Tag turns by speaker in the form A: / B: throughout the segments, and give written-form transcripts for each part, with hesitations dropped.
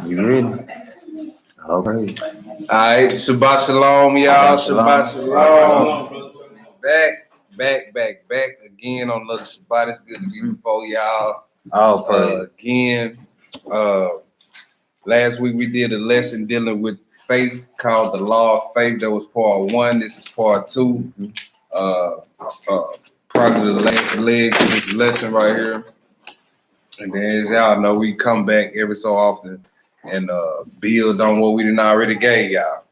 A: You ready? All praise.
B: All right, Shabbat Shalom, y'all. Shabbat Shalom. Back again on another Shabbat. It's good to be before y'all.
A: All praise.
B: Again, last week we did a lesson dealing with faith called the Law of Faith. That was part 1. This is part 2. Probably the legs of this lesson right here. And then, as y'all know, we come back every so often and build on what we done already gave y'all.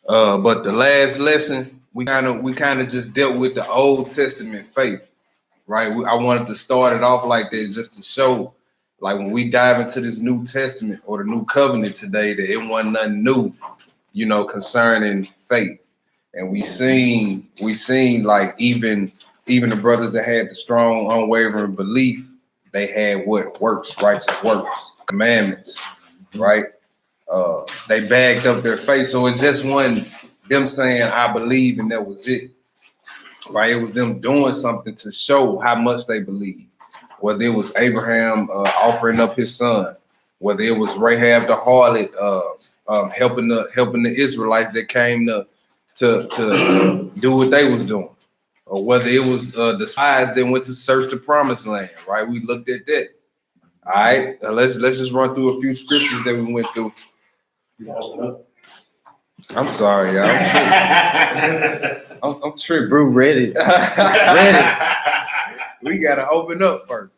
B: But the last lesson, we kind of just dealt with the Old Testament faith, right? I wanted to start it off like that just to show, like when we dive into this New Testament or the New Covenant today, that it wasn't nothing new, concerning faith. And we seen like even the brothers that had the strong, unwavering belief, they had what? Works, righteous works, commandments, right? They bagged up their faith. So it just wasn't them saying, I believe, and that was it, right? It was them doing something to show how much they believed. Whether it was Abraham offering up his son, whether it was Rahab the harlot helping the Israelites that came to do what they was doing, or whether it was the spies that went to search the promised land, right? We looked at that. All right, let's just run through a few scriptures that we went through. I'm sorry, y'all. I'm tripping.
A: Brew ready.
B: We gotta open up first.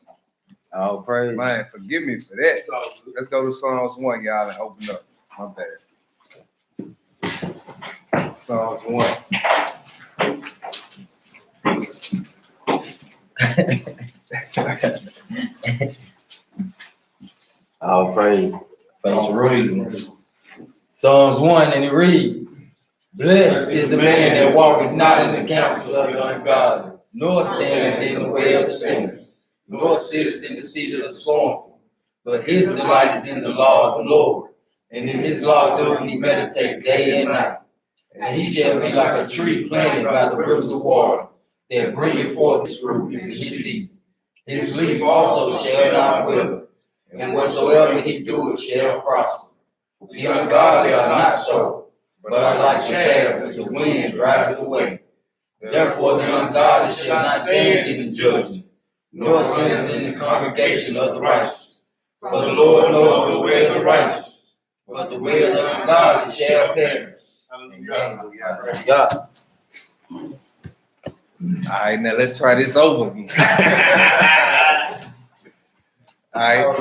A: All praise.
B: Man, forgive me for that. Let's go to Psalms 1, y'all, and open up. My bad. Psalms 1.
A: All praise. Thanks for reading. Psalms 1, and it reads, Blessed is the man that walketh not in the counsel of the ungodly, nor standeth in the way of the sinners, nor sitteth in the seat of the scornful. But his delight is in the law of the Lord, and in his law doeth he meditate day and night. And he shall be like a tree planted by the rivers of water, that bringeth forth his fruit in his season. His leaf also shall not wither, and whatsoever he doeth shall prosper. The ungodly are not so, but are like the chaff which the wind driveth away. Therefore the ungodly shall not stand in the judgment, nor sinners in the congregation of the righteous. For the Lord knoweth the way of the righteous, but the way of the ungodly shall perish. Hallelujah.
B: All right, now let's try this over again. All right.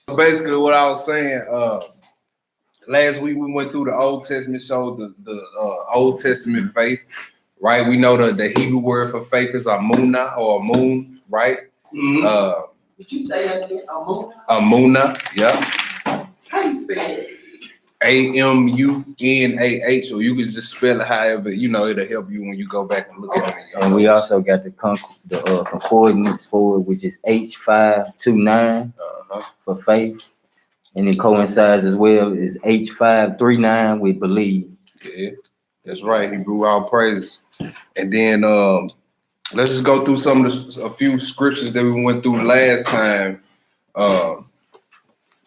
B: So basically, what I was saying, last week we went through the Old Testament, showed the Old Testament faith, right? We know the Hebrew word for faith is amunah or amun, right?
C: Mm-hmm. Did you say that again? Amunah?
B: Amunah, yeah.
C: How do you spell it?
B: Amunah, or you can just spell it however, it'll help you when you go back and look at it.
A: And we also got the concordance for it, which is H529 for faith. And it coincides as well as H539 with believe.
B: Yeah, that's right. Hebrew all praises. And then let's just go through a few scriptures that we went through last time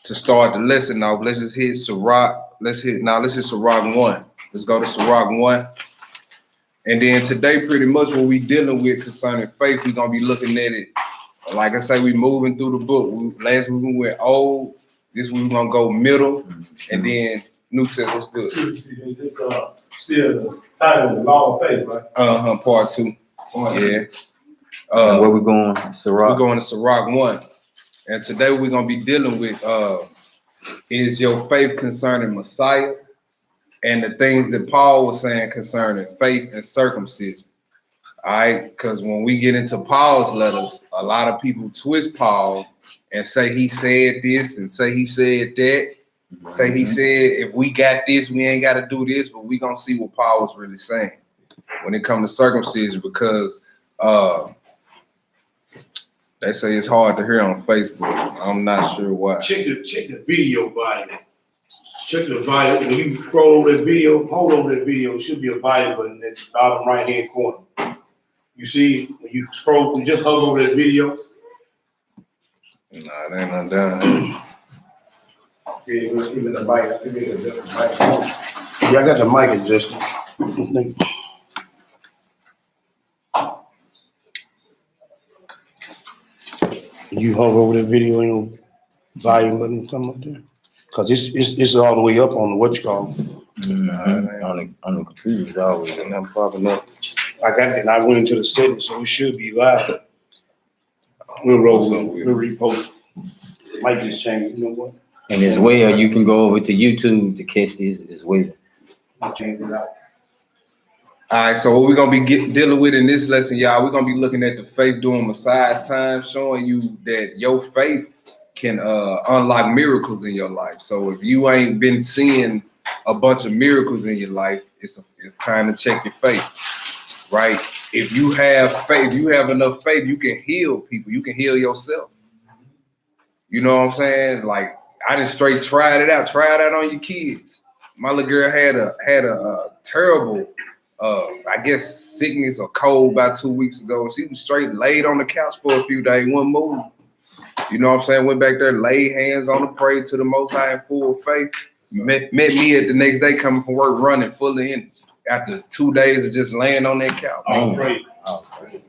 B: to start the lesson off. Let's just hit Sirach. Let's hit Sirach 1. Let's go to Sirach 1. And then today, pretty much what we dealing with concerning faith, we're gonna be looking at it. Like I say, we moving through the book. Last week we went old. This week we're gonna go middle, and then New Testament. What's good?
D: Still the title, the Law of Faith, right?
B: Part 2. Yeah.
A: And where we going? Sirach.
B: We're going to Sirach 1. And today we're gonna be dealing with is your faith concerning Messiah and the things that Paul was saying concerning faith and circumcision. All right, because when we get into Paul's letters, a lot of people twist Paul and say he said this and say he said that. Say he said if we got this, we ain't got to do this, but we gonna see what Paul was really saying when it comes to circumcision, because they say it's hard to hear on Facebook. I'm not sure why.
D: Check the video button. Check the volume. When you scroll over that video, hold over that video, it should be a volume button at the bottom right hand corner. You see, when you scroll, you just hover over that video.
B: Nah, it ain't nothing down.
D: Even the mic, give me the mic. Yeah, I got the mic adjusted. You hover over that video, ain't no volume button come up there? Cause it's all the way up on the what you call.
A: On the computer, it's always
B: Ain't nothing popping up.
D: I got it, and I went into the settings, so it should be live. We'll roll, we'll repost. Might just change, you know what?
A: And as well, you can go over to YouTube to catch this as well.
D: I'll change it out.
B: All right, so what we're gonna be dealing with in this lesson, y'all, we're gonna be looking at the faith during Messiah's time, showing you that your faith can unlock miracles in your life. So if you ain't been seeing a bunch of miracles in your life, it's time to check your faith, right? If you have faith, if you have enough faith, you can heal people. You can heal yourself. You know what I'm saying? Like I just straight tried it out. Try it out on your kids. My little girl had a terrible, I guess, sickness or cold about 2 weeks ago. She was straight laid on the couch for a few days, wouldn't move. You know what I'm saying? Went back there, laid hands on her, prayed to the Most High in full faith. Met me at the next day coming from work running full of energy. After 2 days of just laying on that couch.
D: Oh, great.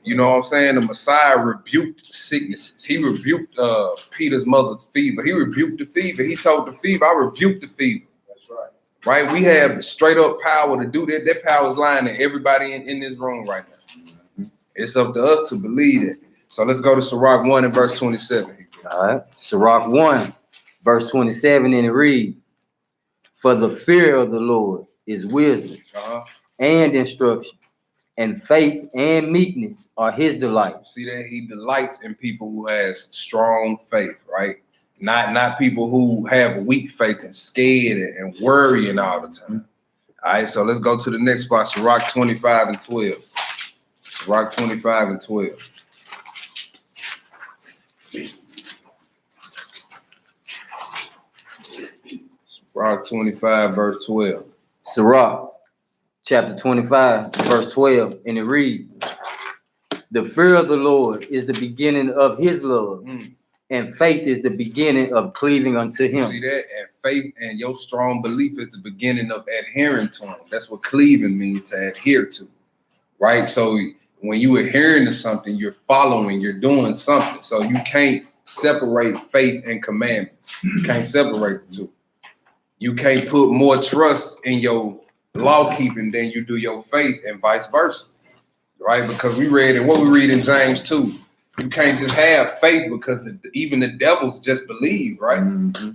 B: You know what I'm saying? The Messiah rebuked sicknesses. He rebuked Peter's mother's fever. He rebuked the fever. He told the fever, I rebuked the fever.
D: That's right.
B: Right? We have straight up power to do that. That power is lying to everybody in this room right now. It's up to us to believe it. So let's go to Sirach 1 and verse 27.
A: All right. Sirach 1, verse 27, and it reads, for the fear of the Lord is wisdom and instruction, and faith and meekness are his delight.
B: See that? He delights in people who has strong faith, right? Not people who have weak faith and scared and worrying all the time. All right, so let's go to the next spot, Sirach 25 and 12. Sirach 25 and 12. Sirach 25, verse 12.
A: Sirach, chapter 25, verse 12, and it reads, the fear of the Lord is the beginning of his love, and faith is the beginning of cleaving unto him.
B: See that? And faith and your strong belief is the beginning of adhering to him. That's what cleaving means, to adhere to, right? So when you adhering to something, you're following, you're doing something. So you can't separate faith and commandments. You can't separate the two. You can't put more trust in your law keeping than you do your faith, and vice versa, right? Because we read in James 2, you can't just have faith because even the devils just believe, right? Mm-hmm.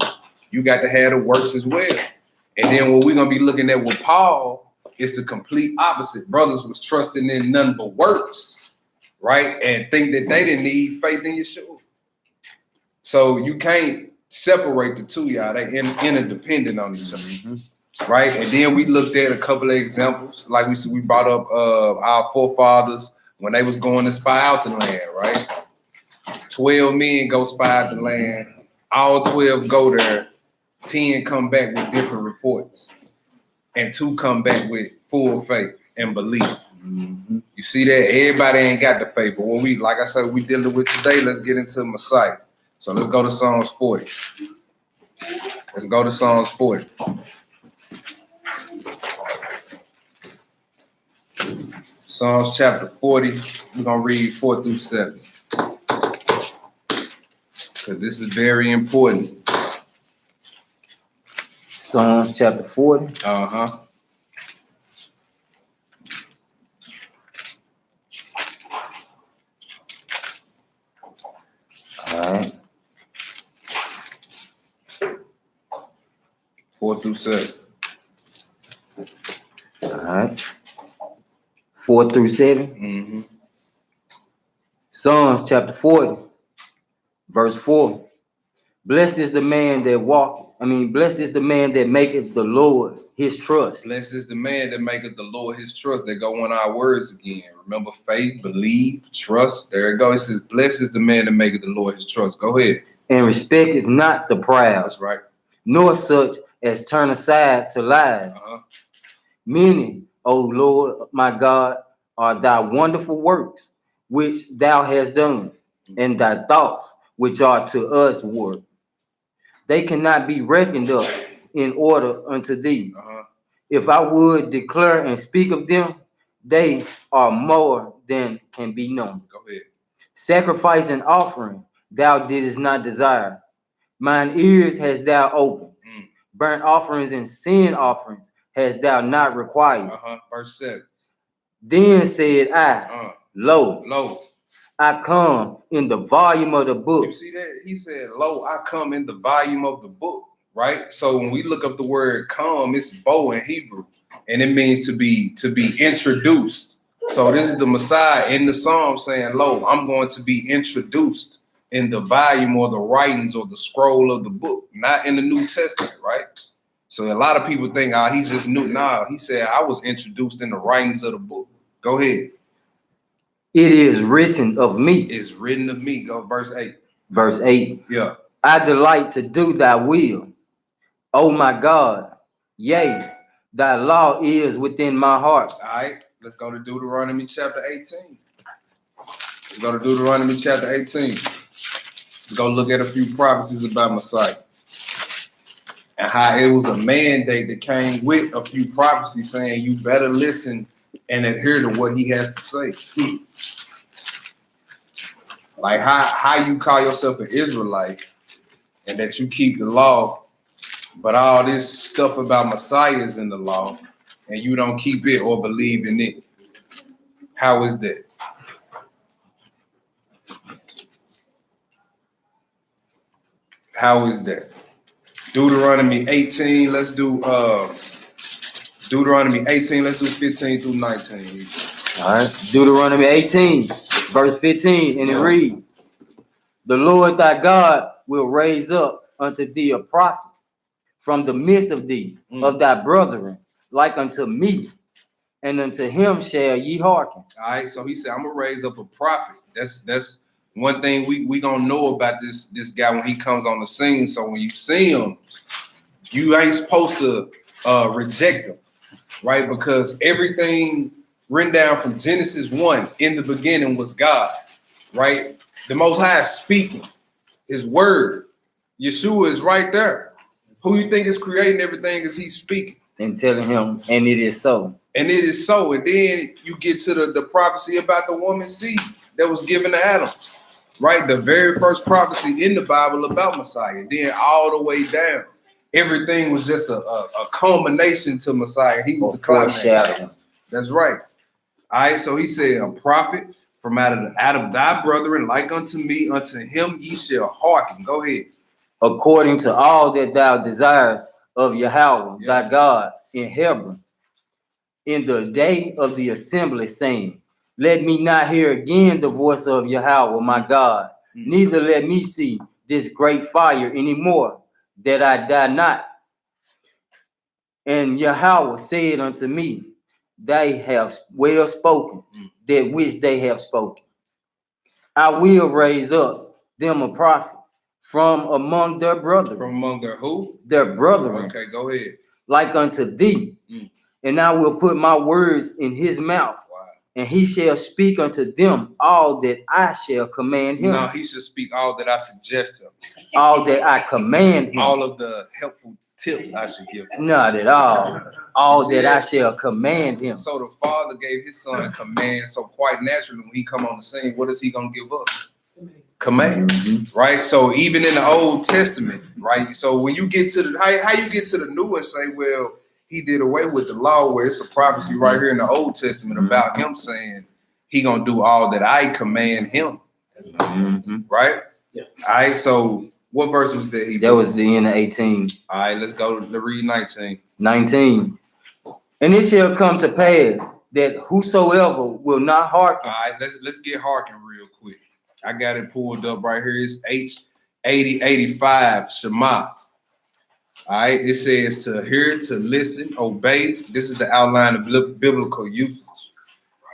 B: You got to have the works as well. And then what we're gonna be looking at with Paul is the complete opposite. Brothers was trusting in none but works, right? And think that they didn't need faith in Yeshua. So you can't separate the two, y'all. They interdependent on each other, right? And then we looked at a couple of examples, like we brought up our forefathers when they was going to spy out the land, right? 12 men go spy out the land. All 12 go there. 10 come back with different reports, and 2 come back with full faith and belief. Mm-hmm. You see that? Everybody ain't got the faith, but when we, like I said, we dealing with today, let's get into Messiah. So let's go to Psalms 40. Let's go to Psalms 40. Psalms chapter 40, we're going to read 4 through 7. Because this is very important.
A: Psalms chapter 40.
B: Uh-huh.
A: All right.
B: 4 through 7.
A: All right. 4 through 7.
B: Mm-hmm.
A: Psalms chapter 40, verse 4. Blessed is the man that maketh the Lord his trust.
B: Blessed is the man that maketh the Lord his trust. They go on our words again. Remember, faith, believe, trust. There it goes. It says, blessed is the man that maketh the Lord his trust. Go ahead.
A: And respecteth not the proud.
B: That's right.
A: Nor such as turn aside to lies. Many, O Lord, my God, are thy wonderful works, which thou hast done, and thy thoughts, which are to us word. They cannot be reckoned up in order unto thee. If I would declare and speak of them, they are more than can be known.
B: Go ahead.
A: Sacrifice and offering thou didst not desire. Mine ears hast thou opened. Burnt offerings and sin offerings hast thou not required.
B: Verse 7.
A: Then said I, Lo,
B: Lo.
A: I come in the volume of the book.
B: You see that? He said, Lo, I come in the volume of the book, right? So when we look up the word come, it's bo in Hebrew, and it means to be introduced. So this is the Messiah in the Psalm saying, Lo, I'm going to be introduced in the volume or the writings or the scroll of the book, not in the New Testament, right? So a lot of people think, he's just new. Nah, he said, I was introduced in the writings of the book. Go ahead.
A: It is written of me.
B: It's written of me. Go verse 8.
A: Verse 8.
B: Yeah.
A: I delight to do thy will, O my God. Yea, thy law is within my heart.
B: All right, let's go to Deuteronomy chapter 18. Let's go to Deuteronomy chapter 18. Let's go look at a few prophecies about Messiah and how it was a mandate that came with a few prophecies saying you better listen and adhere to what he has to say. Like how you call yourself an Israelite and that you keep the law, but all this stuff about Messiah is in the law and you don't keep it or believe in it. How is that? How is that? Deuteronomy 18, let's do Deuteronomy 18, let's do 15 through 19.
A: All right. Deuteronomy 18, verse 15, and it reads, the Lord thy God will raise up unto thee a prophet from the midst of thee, of thy brethren, like unto me, and unto him shall ye hearken.
B: All right, so he said, I'm gonna raise up a prophet. That's one thing we gonna know about this guy when he comes on the scene. So when you see him, you ain't supposed to reject him, right? Because everything written down from Genesis 1 in the beginning was God, right? The Most High is speaking his word. Yeshua is right there. Who you think is creating everything is he speaking.
A: And telling him, and it is so.
B: And it is so. And then you get to the prophecy about the woman's seed that was given to Adam, right? The very first prophecy in the Bible about Messiah. Then all the way down, everything was just a culmination to Messiah. He was the foreshadowing. That's right. All right, so he said, a prophet from out of thy brethren, like unto me, unto him ye shall hearken. Go ahead.
A: According to all that thou desires of Yahweh, thy God, in Hebron, in the day of the assembly, saying, let me not hear again the voice of Yahweh, my God, neither let me see this great fire anymore, that I die not. And Yahweh said unto me, they have well spoken, that which they have spoken. I will raise up them a prophet from among their brethren.
B: From among their who?
A: Their brethren.
B: Okay, go ahead.
A: Like unto thee. And I will put my words in his mouth. Wow. And he shall speak unto them all that I shall command him.
B: No, he should speak all that I suggest him.
A: All that I command him.
B: All of the helpful tips I should give him.
A: Not at all. All that I shall command him.
B: So the Father gave his son command. So quite naturally, when he come on the scene, what is he gonna give us? Commands, right? So even in the Old Testament, right? So when you get to the how you get to the New and say, well, he did away with the law, where it's a prophecy right here in the Old Testament about him saying he gonna do all that I command him, right? Yeah. All right. So what verse was that?
A: That was the end of 18.
B: All right, let's go to read 19.
A: 19. And it shall come to pass that whosoever will not hearken.
B: All right, let's get hearken real quick. I got it pulled up right here. It's H8085 Shema. All right, it says to hear, to listen, obey. This is the outline of biblical usage.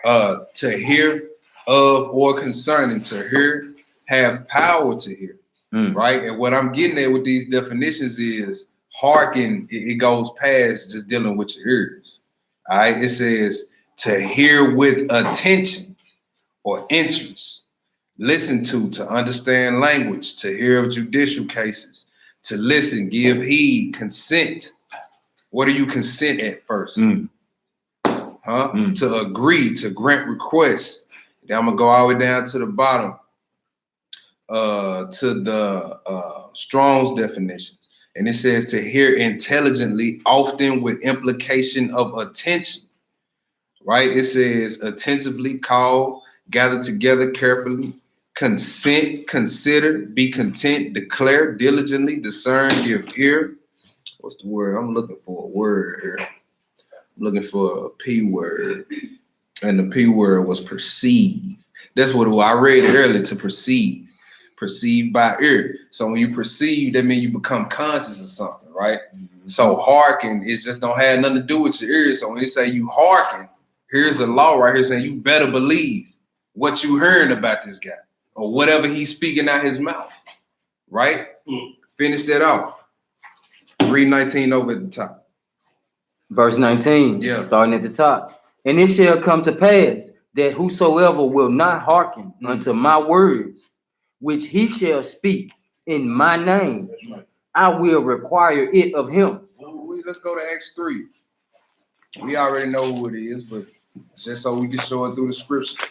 B: To hear of or concerning, to hear, have power to hear, right? And what I'm getting at with these definitions is hearken, it goes past just dealing with your ears. All right, it says to hear with attention or interest, listen to understand language, to hear of judicial cases, to listen, give heed, consent. What do you consent at first? To agree, to grant requests. Then I'm gonna go all the way down to the bottom, to the Strong's definitions. And it says to hear intelligently, often with implication of attention, right? It says attentively, call, gather together carefully, consent, consider, be content, declare, diligently, discern, give ear. What's the word? I'm looking for a word here. I'm looking for a P word. And the P word was perceive. That's what I read earlier, to perceive. Perceive by ear. So when you perceive, that means you become conscious of something, right? So hearken, it just don't have nothing to do with your ears. So when they say you hearken, here's a law right here saying you better believe what you hearing about this guy or whatever he's speaking out his mouth, right? Finish that off. Read 19 over at the top.
A: Verse 19, starting at the top. And it shall come to pass that whosoever will not hearken unto my words, which he shall speak in my name, I will require it of him.
B: Let's go to Acts 3. We already know who it is, but just so we can show it through the scripture.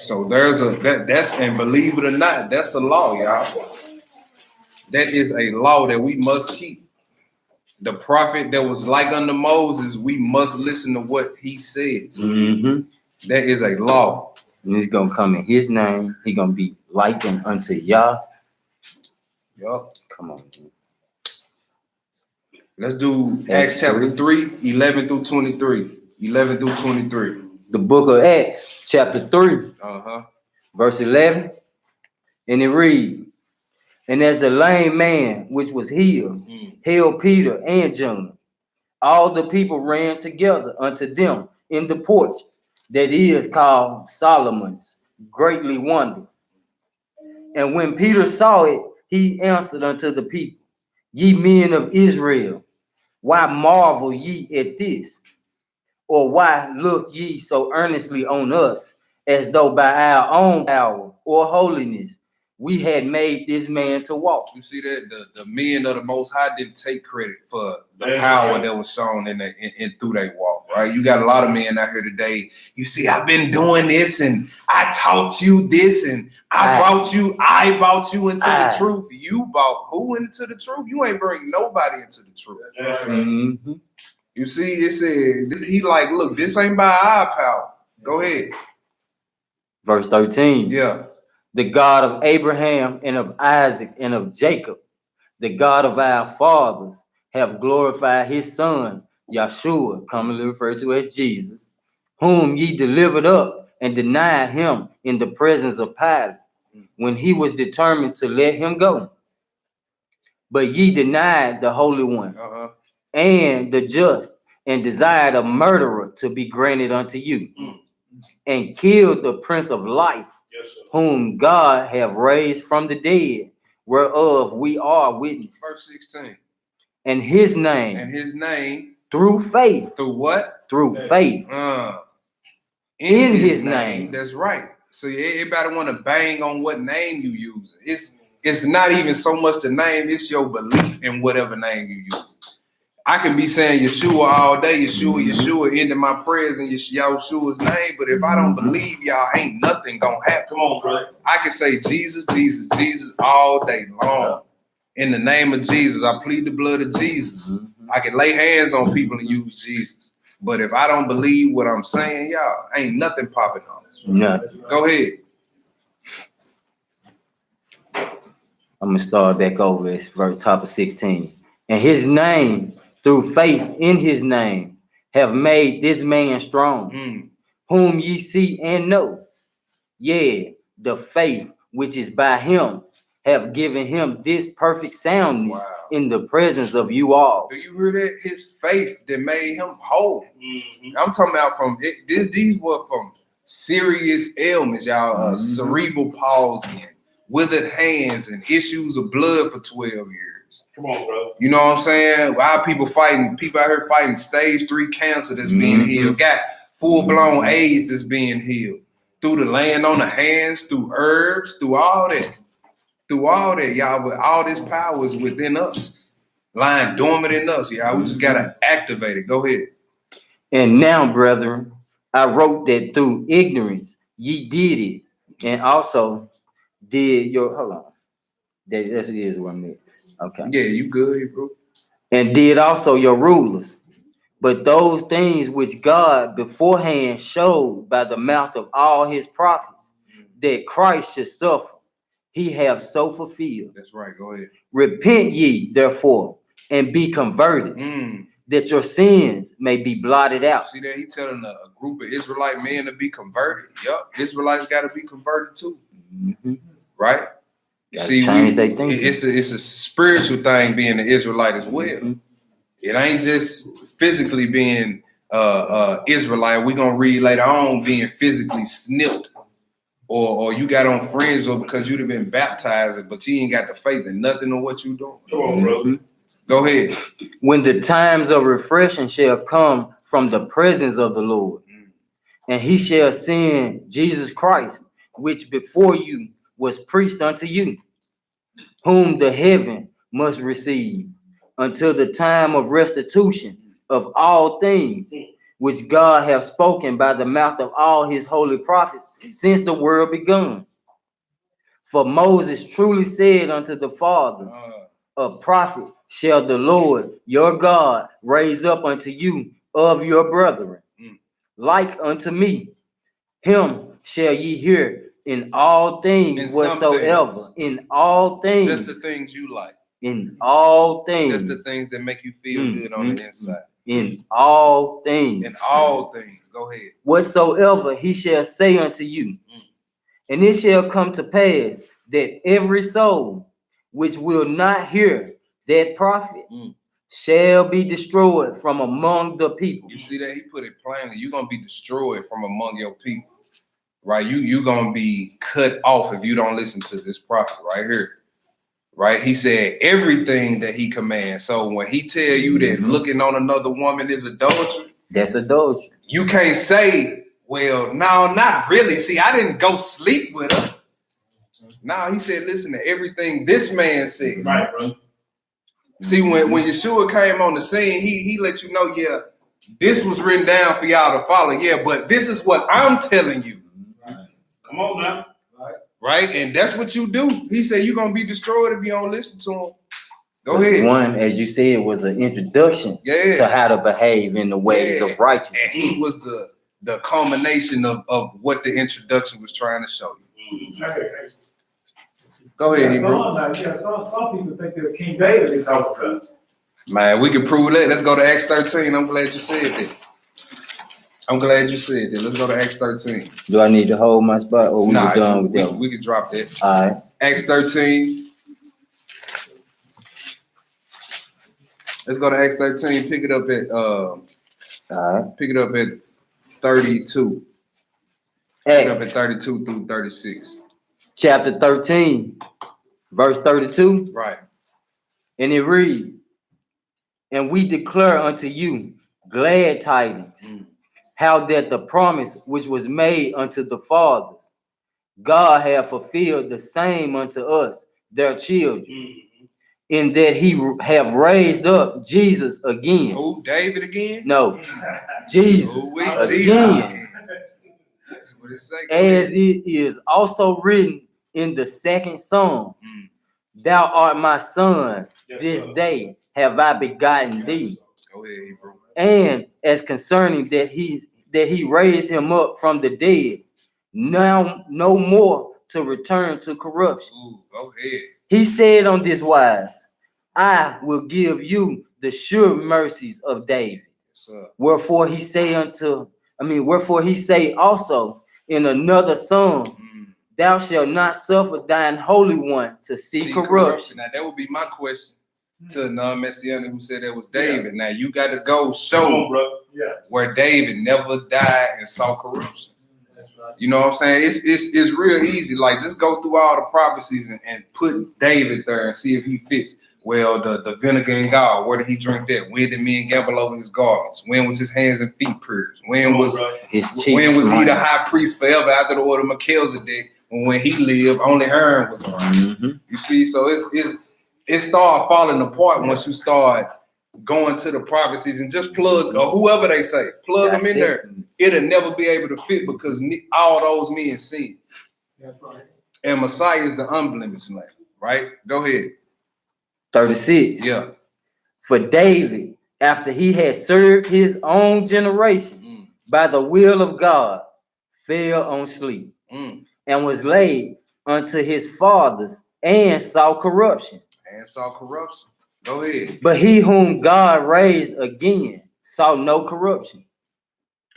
B: So there's that's and believe it or not, that's a law, y'all. That is a law that we must keep. The prophet that was like unto Moses, we must listen to what he says. That is a law.
A: And he's gonna come in his name. He's gonna be likened unto Yah.
B: Yup.
A: Come on.
B: Let's do Acts chapter 3, 11 through 23. 11 through 23.
A: The book of Acts, chapter 3, verse 11. And it reads, and as the lame man which was healed, held Peter and John, all the people ran together unto them in the porch that is called Solomon's, greatly wondered. And when Peter saw it, he answered unto the people, ye men of Israel, why marvel ye at this? Or why look ye so earnestly on us, as though by our own power or holiness we had made this man to walk?
B: You see that the men of the Most High didn't take credit for the power that was shown in through their walk, right? You got a lot of men out here today. You see, I've been doing this, and I taught you this, and I brought you into the truth. You brought who into the truth? You ain't bring nobody into the truth. You see, it said he like, look, this ain't by our power. Go ahead.
A: Verse 13.
B: Yeah.
A: The God of Abraham and of Isaac and of Jacob, the God of our fathers, have glorified his son, Yeshua, commonly referred to as Jesus, whom ye delivered up and denied him in the presence of Pilate, when he was determined to let him go. But ye denied the Holy One and the just, and desired a murderer to be granted unto you, and killed the Prince of Life, whom God have raised from the dead, whereof we are witnesses.
B: Verse 16.
A: And his name.
B: And his name.
A: Through faith.
B: Through what?
A: Through faith.
B: In his name. That's right. So everybody want to bang on what name you use. It's not even so much the name, it's your belief in whatever name you use. I can be saying Yeshua all day, Yeshua, ending my prayers in Yeshua's name, but if I don't believe y'all, ain't nothing gonna happen.
D: Come on, bro.
B: I can say Jesus, Jesus, Jesus all day long. In the name of Jesus, I plead the blood of Jesus. I can lay hands on people and use Jesus. But if I don't believe what I'm saying, y'all, ain't nothing popping on.
A: Nothing.
B: Go ahead.
A: I'm gonna start back over. It's verse top of 16. And his name, through faith in his name, have made this man strong, whom ye see and know. Yea, the faith which is by him have given him this perfect soundness in the presence of you all.
B: Do you hear that? His faith that made him whole. I'm talking about these were from serious ailments, y'all. Cerebral palsy, and withered hands, and issues of blood for 12 years.
D: Come on, bro.
B: You know what I'm saying? Our people out here fighting stage 3 cancer that's being healed, got full-blown AIDS that's being healed through the laying on the hands, through herbs, through all that, y'all. But all this power is within us, lying dormant in us, y'all. We just gotta activate it. Go ahead.
A: And now, brethren, I wrote that through ignorance ye did it, and also did your hold on. That's it is what I meant. Okay.
B: Yeah, you good, bro.
A: And did also your rulers. But those things which God beforehand showed by the mouth of all his prophets, that Christ should suffer, he have so fulfilled.
B: That's right. Go ahead.
A: Repent ye, therefore, and be converted, that your sins may be blotted out.
B: See that he telling a group of Israelite men to be converted. Yup, Israelites got to be converted too, right? See, it's a spiritual thing being an Israelite as well. It ain't just physically being Israelite. We're gonna read later on being physically snipped, or you got on fringe, or because you'd have been baptized, but you ain't got the faith in nothing of what you doing.
D: Come on, bro.
B: Go ahead.
A: When the times of refreshing shall come from the presence of the Lord, and he shall send Jesus Christ, which before you was preached unto you, whom the heaven must receive until the time of restitution of all things, which God hath spoken by the mouth of all his holy prophets since the world begun. For Moses truly said unto the fathers, a prophet shall the Lord your God raise up unto you of your brethren, like unto me. Him shall ye hear in all things whatsoever, in all things.
B: Just the things you like.
A: In all things.
B: Just the things that make you feel good on the inside.
A: In all things.
B: In all things. Go ahead.
A: Whatsoever he shall say unto you. And it shall come to pass that every soul which will not hear that prophet shall be destroyed from among the people.
B: You see that? He put it plainly. You're going to be destroyed from among your people. Right? You're going to be cut off if you don't listen to this prophet right here. Right? He said everything that he commands. So when he tell you that looking on another woman is adultery,
A: that's adultery.
B: You can't say, well, no, not really. See, I didn't go sleep with her. No, he said, listen to everything this man said.
D: Right, bro.
B: See, when Yeshua came on the scene, he let you know, yeah, this was written down for y'all to follow. Yeah, but this is what I'm telling you.
D: Come on now.
B: Right? And that's what you do. He said you're going to be destroyed if you don't listen to him. Go ahead.
A: One, as you said, was an introduction to how to behave in the ways of righteousness.
B: And he was the culmination of what the introduction was trying to show you. Go ahead, Hebrew.
E: Some people think it's King David they talking about.
B: Man, we can prove that. Let's go to Acts 13. I'm glad you said that. Let's go to Acts 13.
A: Do I need to hold my spot, or we done with that?
B: We can drop that.
A: All right.
B: Acts 13. Let's go to Acts 13. Pick it up at 32. Pick it up at 32 through 36.
A: Chapter 13, verse 32.
B: Right.
A: And it reads, and we declare unto you glad tidings, how that the promise which was made unto the fathers, God hath fulfilled the same unto us, their children, in that he have raised up Jesus again.
B: Who, David again?
A: No, Jesus again.
B: That's what it says.
A: As it is also written in the second Psalm, thou art my son, this day have I begotten thee.
B: Go ahead, bro.
A: And as concerning that he raised him up from the dead, now no more to return to corruption.
B: Ooh, go ahead. He
A: said on this wise, I will give you the sure mercies of David. Wherefore he say also in another psalm, thou shalt not suffer thine holy one to see corruption.
B: Now that would be my question to a non-messianic who said that was David. Now you got to go show where David never died and saw corruption. You know what I'm saying? It's real easy. Like, just go through all the prophecies and put David there and see if he fits. Well, the vinegar and gall, where did he drink that? When did men gamble over his garments? When was his hands and feet purged? When was
A: His cheeks.
B: when was he
A: smiled.
B: the high priest forever after the order of Melchizedek? When he lived, only Aaron was around.
A: Mhm.
B: You see, so it start falling apart once you start going to the prophecies and just plug or whoever they say, plug them in there. It'll never be able to fit because all those men sin.
E: That's right.
B: And Messiah is the unblemished lamb, right? Go ahead.
A: 36.
B: Yeah.
A: For David, after he had served his own generation by the will of God, fell on sleep and was laid unto his fathers and saw corruption.
B: And saw corruption. Go ahead.
A: But he whom God raised again saw no corruption.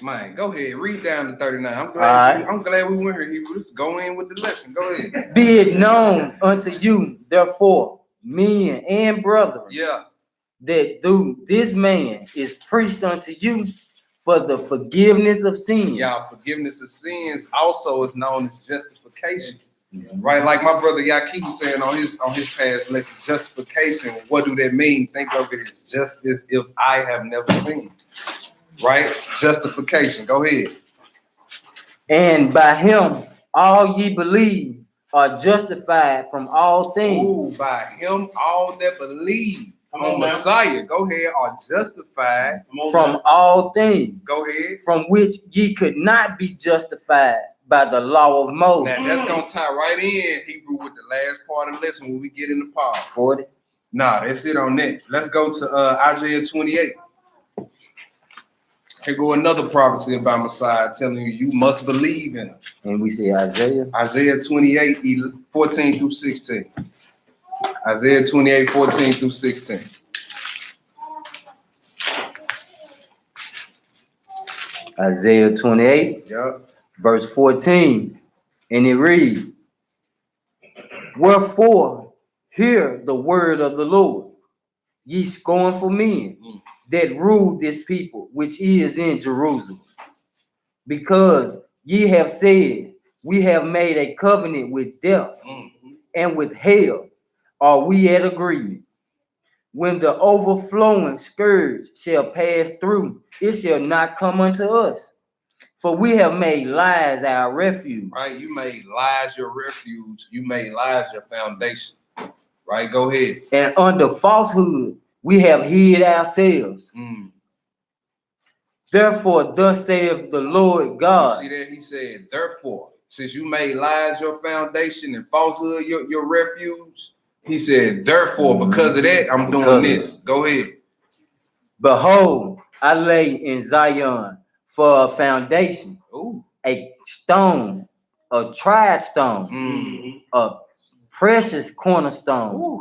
B: Man, go ahead. Read down to 39. I'm
A: Alright.
B: glad we went here. Hebrew. Let's go in with the lesson. Go ahead.
A: Be it known unto you, therefore, men and brethren,
B: Yeah.
A: that through this man is preached unto you for the forgiveness of sin.
B: Y'all, forgiveness of sins also is known as justification. Right? Like my brother Yaki was saying on his past lesson, justification. What do that mean? Think of it as just as if I have never sinned. Right? Justification. Go ahead.
A: And by him all ye believe are justified from all things.
B: Ooh, by him, all that believe
D: Come
B: on
D: on now.
B: Messiah, go ahead, are justified.
D: Come on
A: From
D: now.
A: all things,
B: Go ahead.
A: from which ye could not be justified by the law of Moses.
B: Now that's gonna tie right in Hebrew with the last part of the lesson when we get into Paul.
A: 40.
B: Nah, that's it on that. Let's go to Isaiah 28. Here go another prophecy about Messiah telling you you must believe in him.
A: And we see Isaiah.
B: Isaiah 28, 14 through 16. Isaiah 28, 14 through 16.
A: Isaiah 28,
B: Yep.
A: verse 14. And it reads, wherefore hear the word of the Lord, ye scornful men that rule this people, which is in Jerusalem. Because ye have said, we have made a covenant with death, and with hell are we at agreement. When the overflowing scourge shall pass through, it shall not come unto us. For we have made lies our refuge.
B: Right, you made lies your refuge. You made lies your foundation. Right, go ahead.
A: And under falsehood we have hid ourselves. Therefore, thus saith the Lord God.
B: You see that? He said, therefore, since you made lies your foundation and falsehood your refuge, he said, therefore, because of that, I'm doing
A: Because of
B: this. Go ahead.
A: Behold, I lay in Zion for a foundation, a stone, a tried stone, a precious cornerstone,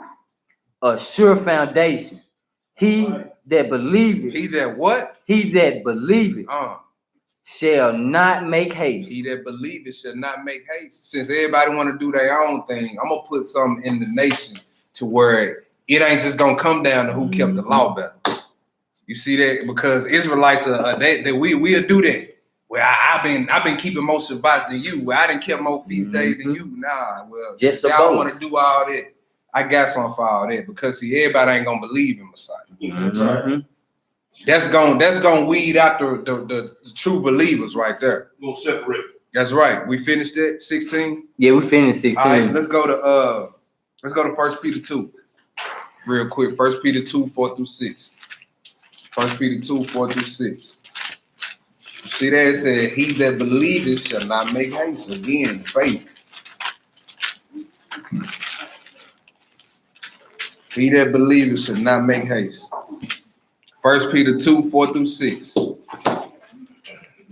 A: a sure foundation. He that believeth,
B: He that what?
A: he that believeth shall not make haste.
B: He that believeth shall not make haste. Since everybody want to do their own thing, I'm gonna put something in the nation to where it ain't just gonna come down to who kept the law better. You see that? Because Israelites we'll do that. Well, I've been keeping more Shabbats than you. Well, I didn't keep more feast days than you. Nah, well,
A: Just the
B: y'all
A: boast.
B: want to do all that. I got something for all that because see, everybody ain't gonna believe in Messiah.
A: Mhm.
B: That's gonna weed out the true believers right there.
D: We'll separate.
B: That's right. We finished it. 16.
A: Yeah, we finished 16.
B: All right, let's go to 1 Peter 2. Real quick. 1 Peter 2, 4 through 6. 1 Peter 2, 4 through 6. See there it said, he that believeth shall not make haste. Again, faith. He that believeth shall not make haste. 1 Peter 2, 4 through 6.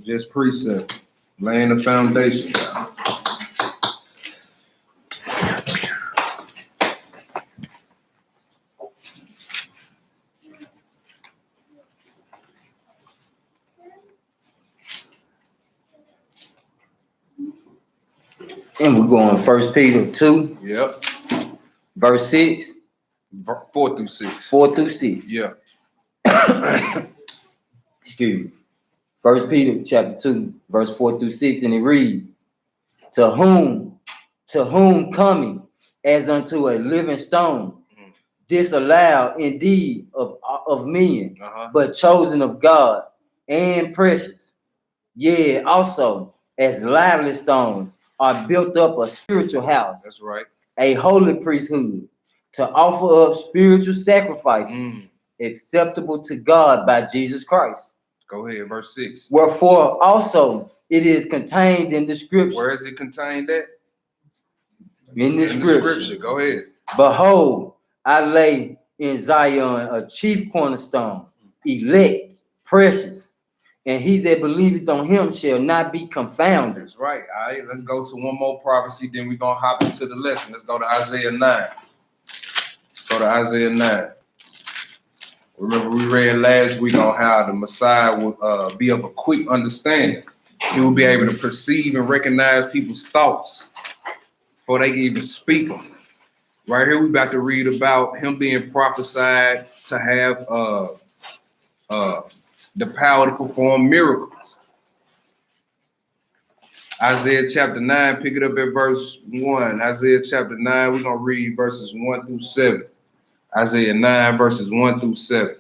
B: Just precept. Laying the foundation.
A: And we're going 1 Peter 2,
B: Yep.
A: verse 6,
B: 4 through 6.
A: 4 through 6.
B: Yeah.
A: Excuse me. 1 Peter chapter 2, verse 4 through 6, and it reads, to whom coming as unto a living stone, disallowed indeed of men,
B: Uh-huh.
A: but chosen of God and precious. Yea, also as lively stones are built up a spiritual house,
B: That's right.
A: a holy priesthood, to offer up spiritual sacrifices
B: Mm.
A: acceptable to God by Jesus Christ.
B: Go ahead, verse 6.
A: Wherefore also it is contained in the scripture.
B: Where is it contained at?
A: In the
B: In
A: scripture.
B: Go ahead.
A: Behold, I lay in Zion a chief cornerstone, elect, precious, and he that believeth on him shall not be confounded.
B: That's right. All right, let's go to one more prophecy, then we're going to hop into the lesson. Let's go to Isaiah 9. Let's go to Isaiah 9. Remember, we read last week on how the Messiah would be of a quick understanding. He will be able to perceive and recognize people's thoughts before they can even speak them. Right here, we're about to read about him being prophesied to have the power to perform miracles. Isaiah chapter 9, pick it up at verse 1. Isaiah chapter 9, we're going to read verses 1 through 7. Isaiah 9, verses 1 through 7.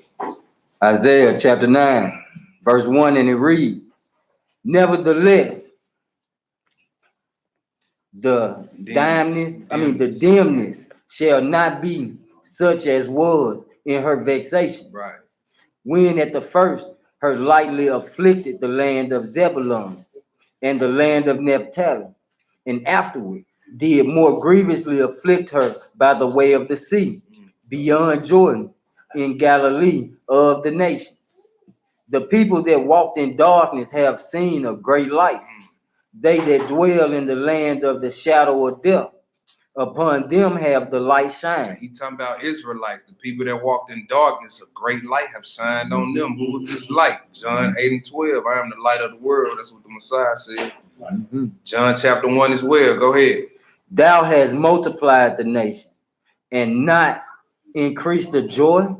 A: Isaiah chapter 9, verse 1, and it reads, nevertheless, the dimness shall not be such as was in her vexation.
B: Right.
A: When at the first her lightly afflicted the land of Zebulun and the land of Naphtali, and afterward did more grievously afflict her by the way of the sea, beyond Jordan, in Galilee of the nations. The people that walked in darkness have seen a great light. They that dwell in the land of the shadow of death, upon them have the light shine.
B: He talking about Israelites, the people that walked in darkness, a great light have shined on them. Who was this light? John 8 and 12. I am the light of the world. That's what the Messiah said.
A: Mm-hmm.
B: John chapter 1 as well. Go ahead.
A: Thou hast multiplied the nation and not increased the joy.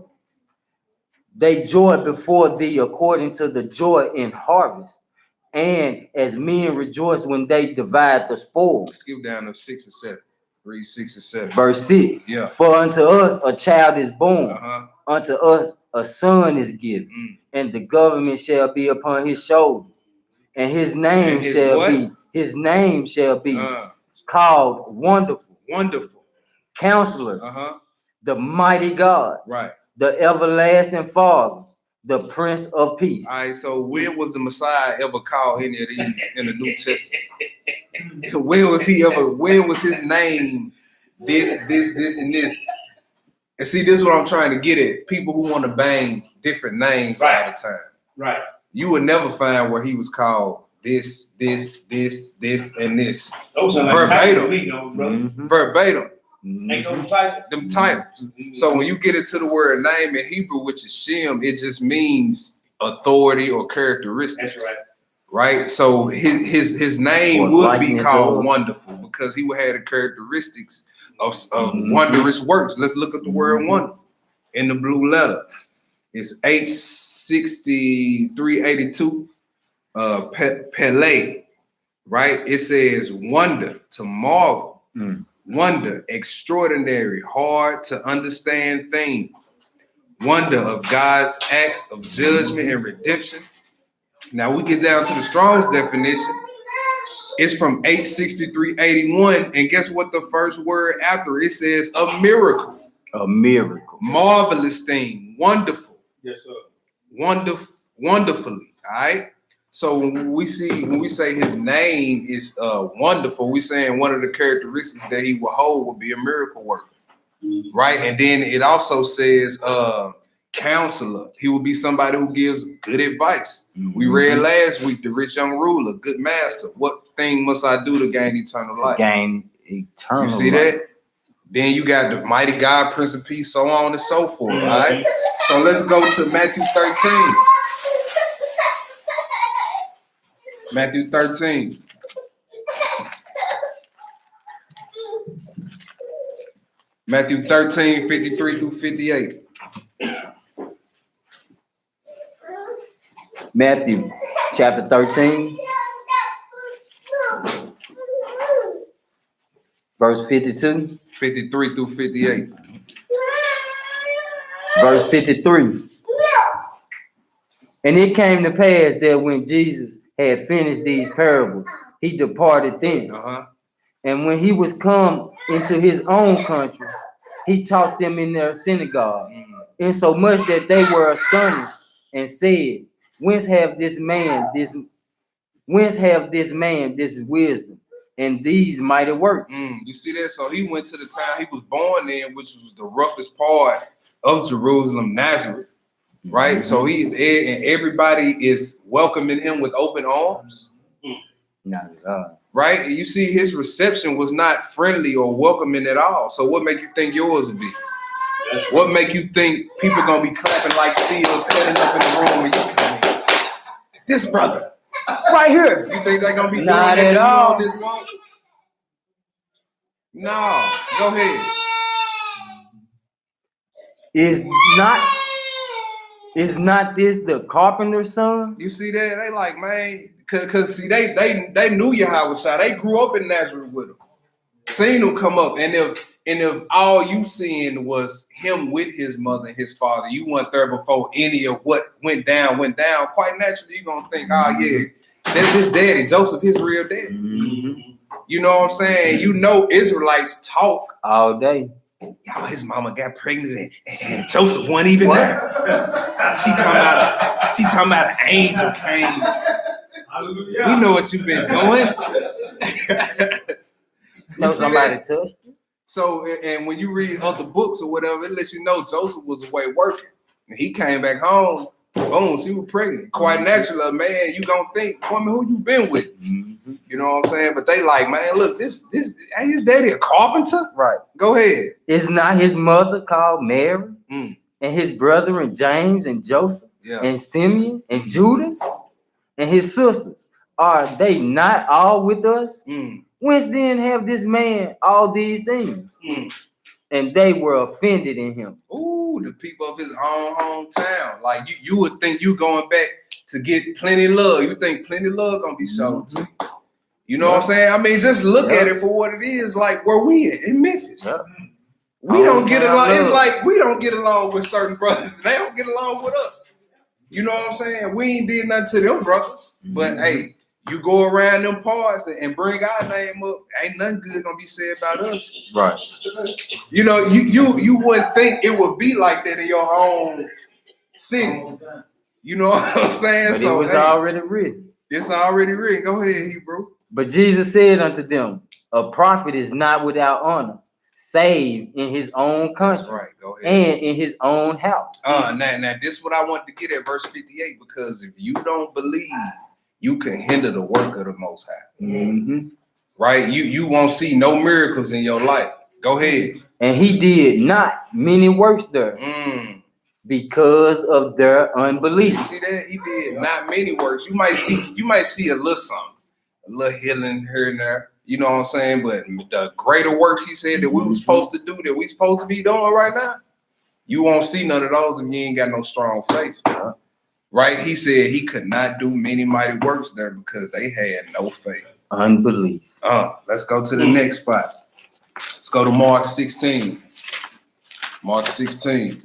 A: They joy before thee according to the joy in harvest, and as men rejoice when they divide the spoil.
B: Skip down to 6 and 7. Read 6 and 7.
A: Verse 6.
B: Yeah.
A: For unto us a child is born,
B: Uh-huh.
A: unto us a son is given, and the government shall be upon his shoulder, and his name shall be called Wonderful,
B: Wonderful.
A: Counselor,
B: Uh-huh.
A: the Mighty God,
B: Right.
A: the Everlasting Father, the Prince of Peace.
B: All right, so when was the Messiah ever called any of these in the New Testament? When was his name this, and this? And see, this is what I'm trying to get at. People who want to bang different names all the time.
D: Right.
B: You would never find where he was called this, and this.
D: Those are like
B: Verbatim.
A: Mhm.
B: Verbatim.
D: Ain't those titles?
B: Them titles. So when you get into the word name in Hebrew, which is Shem, it just means authority or characteristics.
D: That's right.
B: Right? So his name
A: Or
B: would be
A: likeness
B: called
A: of.
B: Wonderful because he would have the characteristics of wondrous works. Let's look at the word wonderful in the blue letter. It's H6382 Pele, right? It says wonder, to marvel. Wonder, extraordinary, hard to understand thing. Wonder of God's acts of judgment and redemption. Now we get down to the Strong's definition. It's from 86381, and guess what the first word after it says? A miracle.
A: A miracle.
B: Marvelous thing. Wonderful.
D: Yes, sir.
B: Wonderfully. All right. So when we say his name is wonderful, we're saying one of the characteristics that he will hold will be a miracle worker. Right. And then it also says counselor. He will be somebody who gives good advice. We read last week, the rich young ruler, good master. What thing must I do to gain eternal life?
A: Gain eternal
B: You see
A: life.
B: that? Then you got the mighty God, Prince of Peace, so on and so forth. All right. So let's go to Matthew 13. Matthew 13. Matthew 13, 53 through 58.
A: Matthew chapter 13, verse 52.
B: 53 through 58.
A: Verse 53. And it came to pass that when Jesus had finished these parables, he departed thence.
B: Uh-huh.
A: And when he was come into his own country, he taught them in their synagogue, insomuch that they were astonished and said, Whence have this man this wisdom and these mighty works?
B: You see that? So he went to the town he was born in, which was the roughest part of Jerusalem, Nazareth. Right? So and everybody is welcoming him with open arms.
A: Not at all.
B: Right? And you see his reception was not friendly or welcoming at all. So what make you think yours would be? What make you think people gonna be clapping like seals standing up in the room when you come in? This brother.
A: Right here.
B: You think they're gonna be
A: Not
B: doing
A: at
B: that
A: all.
B: on this walk? No, go ahead.
A: Is not this the carpenter's son?
B: You see that? They like, man, cause see, they knew Yahweh. They grew up in Nazareth with him. Seen him come up, and if all you seen was him with his mother and his father, you weren't there before any of what went down. Quite naturally, you're gonna think, oh yeah, that's his daddy, Joseph, his real daddy.
A: Mm-hmm.
B: You know what I'm saying? You know Israelites talk.
A: All day.
B: Y'all, his mama got pregnant and Joseph wasn't even there. She talking about an angel came.
E: Hallelujah.
B: We know what you've been doing.
A: No,
B: You see
A: somebody
B: that?
A: touched you.
B: So, and when you read other books or whatever, it lets you know Joseph was away working. And he came back home, boom, she was pregnant. Quite naturally, man, you gonna think, woman, who you been with?
A: Mm-hmm.
B: You know what I'm saying? But they like, man, look, this ain't his daddy a carpenter?
A: Right.
B: Go ahead.
A: Is not his mother called Mary?
B: Mm.
A: And his brethren James and Joseph
B: Yeah.
A: and Simeon and Judas and his sisters? Are they not all with us?
B: Mm.
A: Whence then have this man all these things?
B: Mm.
A: And they were offended in him.
B: Ooh, the people of his own hometown. Like you would think you going back to get plenty love. You think plenty love gonna be shown to you. You know what I'm saying? I mean, just look at it for what it is. Like where we at in Memphis.
A: Yeah.
B: We don't get
A: Hometown
B: along. It's
A: love.
B: like we don't get along with certain brothers. They don't get along with us. You know what I'm saying? We ain't did nothing to them brothers. But hey, you go around them parts and bring our name up, ain't nothing good gonna be said about us.
A: Right.
B: You know, you wouldn't think it would be like that in your home city. You know what I'm saying?
A: But
B: So
A: it was
B: hey,
A: already written.
B: it's already written. Go ahead, Hebrew.
A: But Jesus said unto them, a prophet is not without honor, save in his own country
B: That's right. Go ahead.
A: and in his own house.
B: Now this is what I want to get at, verse 58, because if you don't believe, you can hinder the work of the Most High.
A: Mm-hmm.
B: Right? You won't see no miracles in your life. Go ahead.
A: And he did not many works there because of their unbelief.
B: You see that? He did not many works. You might see a little something, a little healing here and there. You know what I'm saying? But the greater works he said that we were supposed to do, that we supposed to be doing right now, you won't see none of those if you ain't got no strong faith. Right? He said he could not do many mighty works there because they had no faith.
A: Unbelief.
B: Let's go to the next spot. Let's go to Mark 16. Mark 16.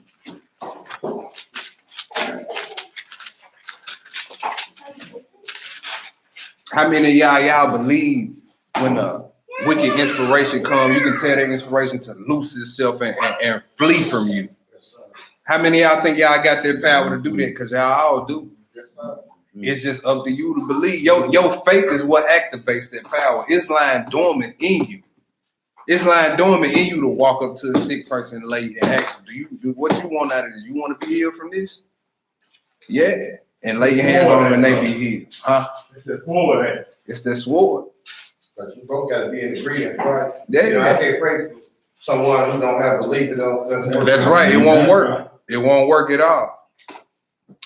B: How many of y'all believe when a wicked inspiration comes, you can tell that inspiration to loose itself and flee from you? How many of y'all think y'all got that power to do that? Because y'all all do. It's just up to you to believe. Your faith is what activates that power. It's lying dormant in you. It's lying dormant in you to walk up to a sick person and lay and ask them, do you do what you want out of this? You want to be healed from this? Yeah. And lay your hands on them and they be healed. Huh?
E: It's the sword, man.
B: It's that sword.
F: But you both got to be in agreement, right?
B: Yeah.
F: You know, I can't pray for someone who don't have belief in those.
B: That's right. It won't work. It won't work at all.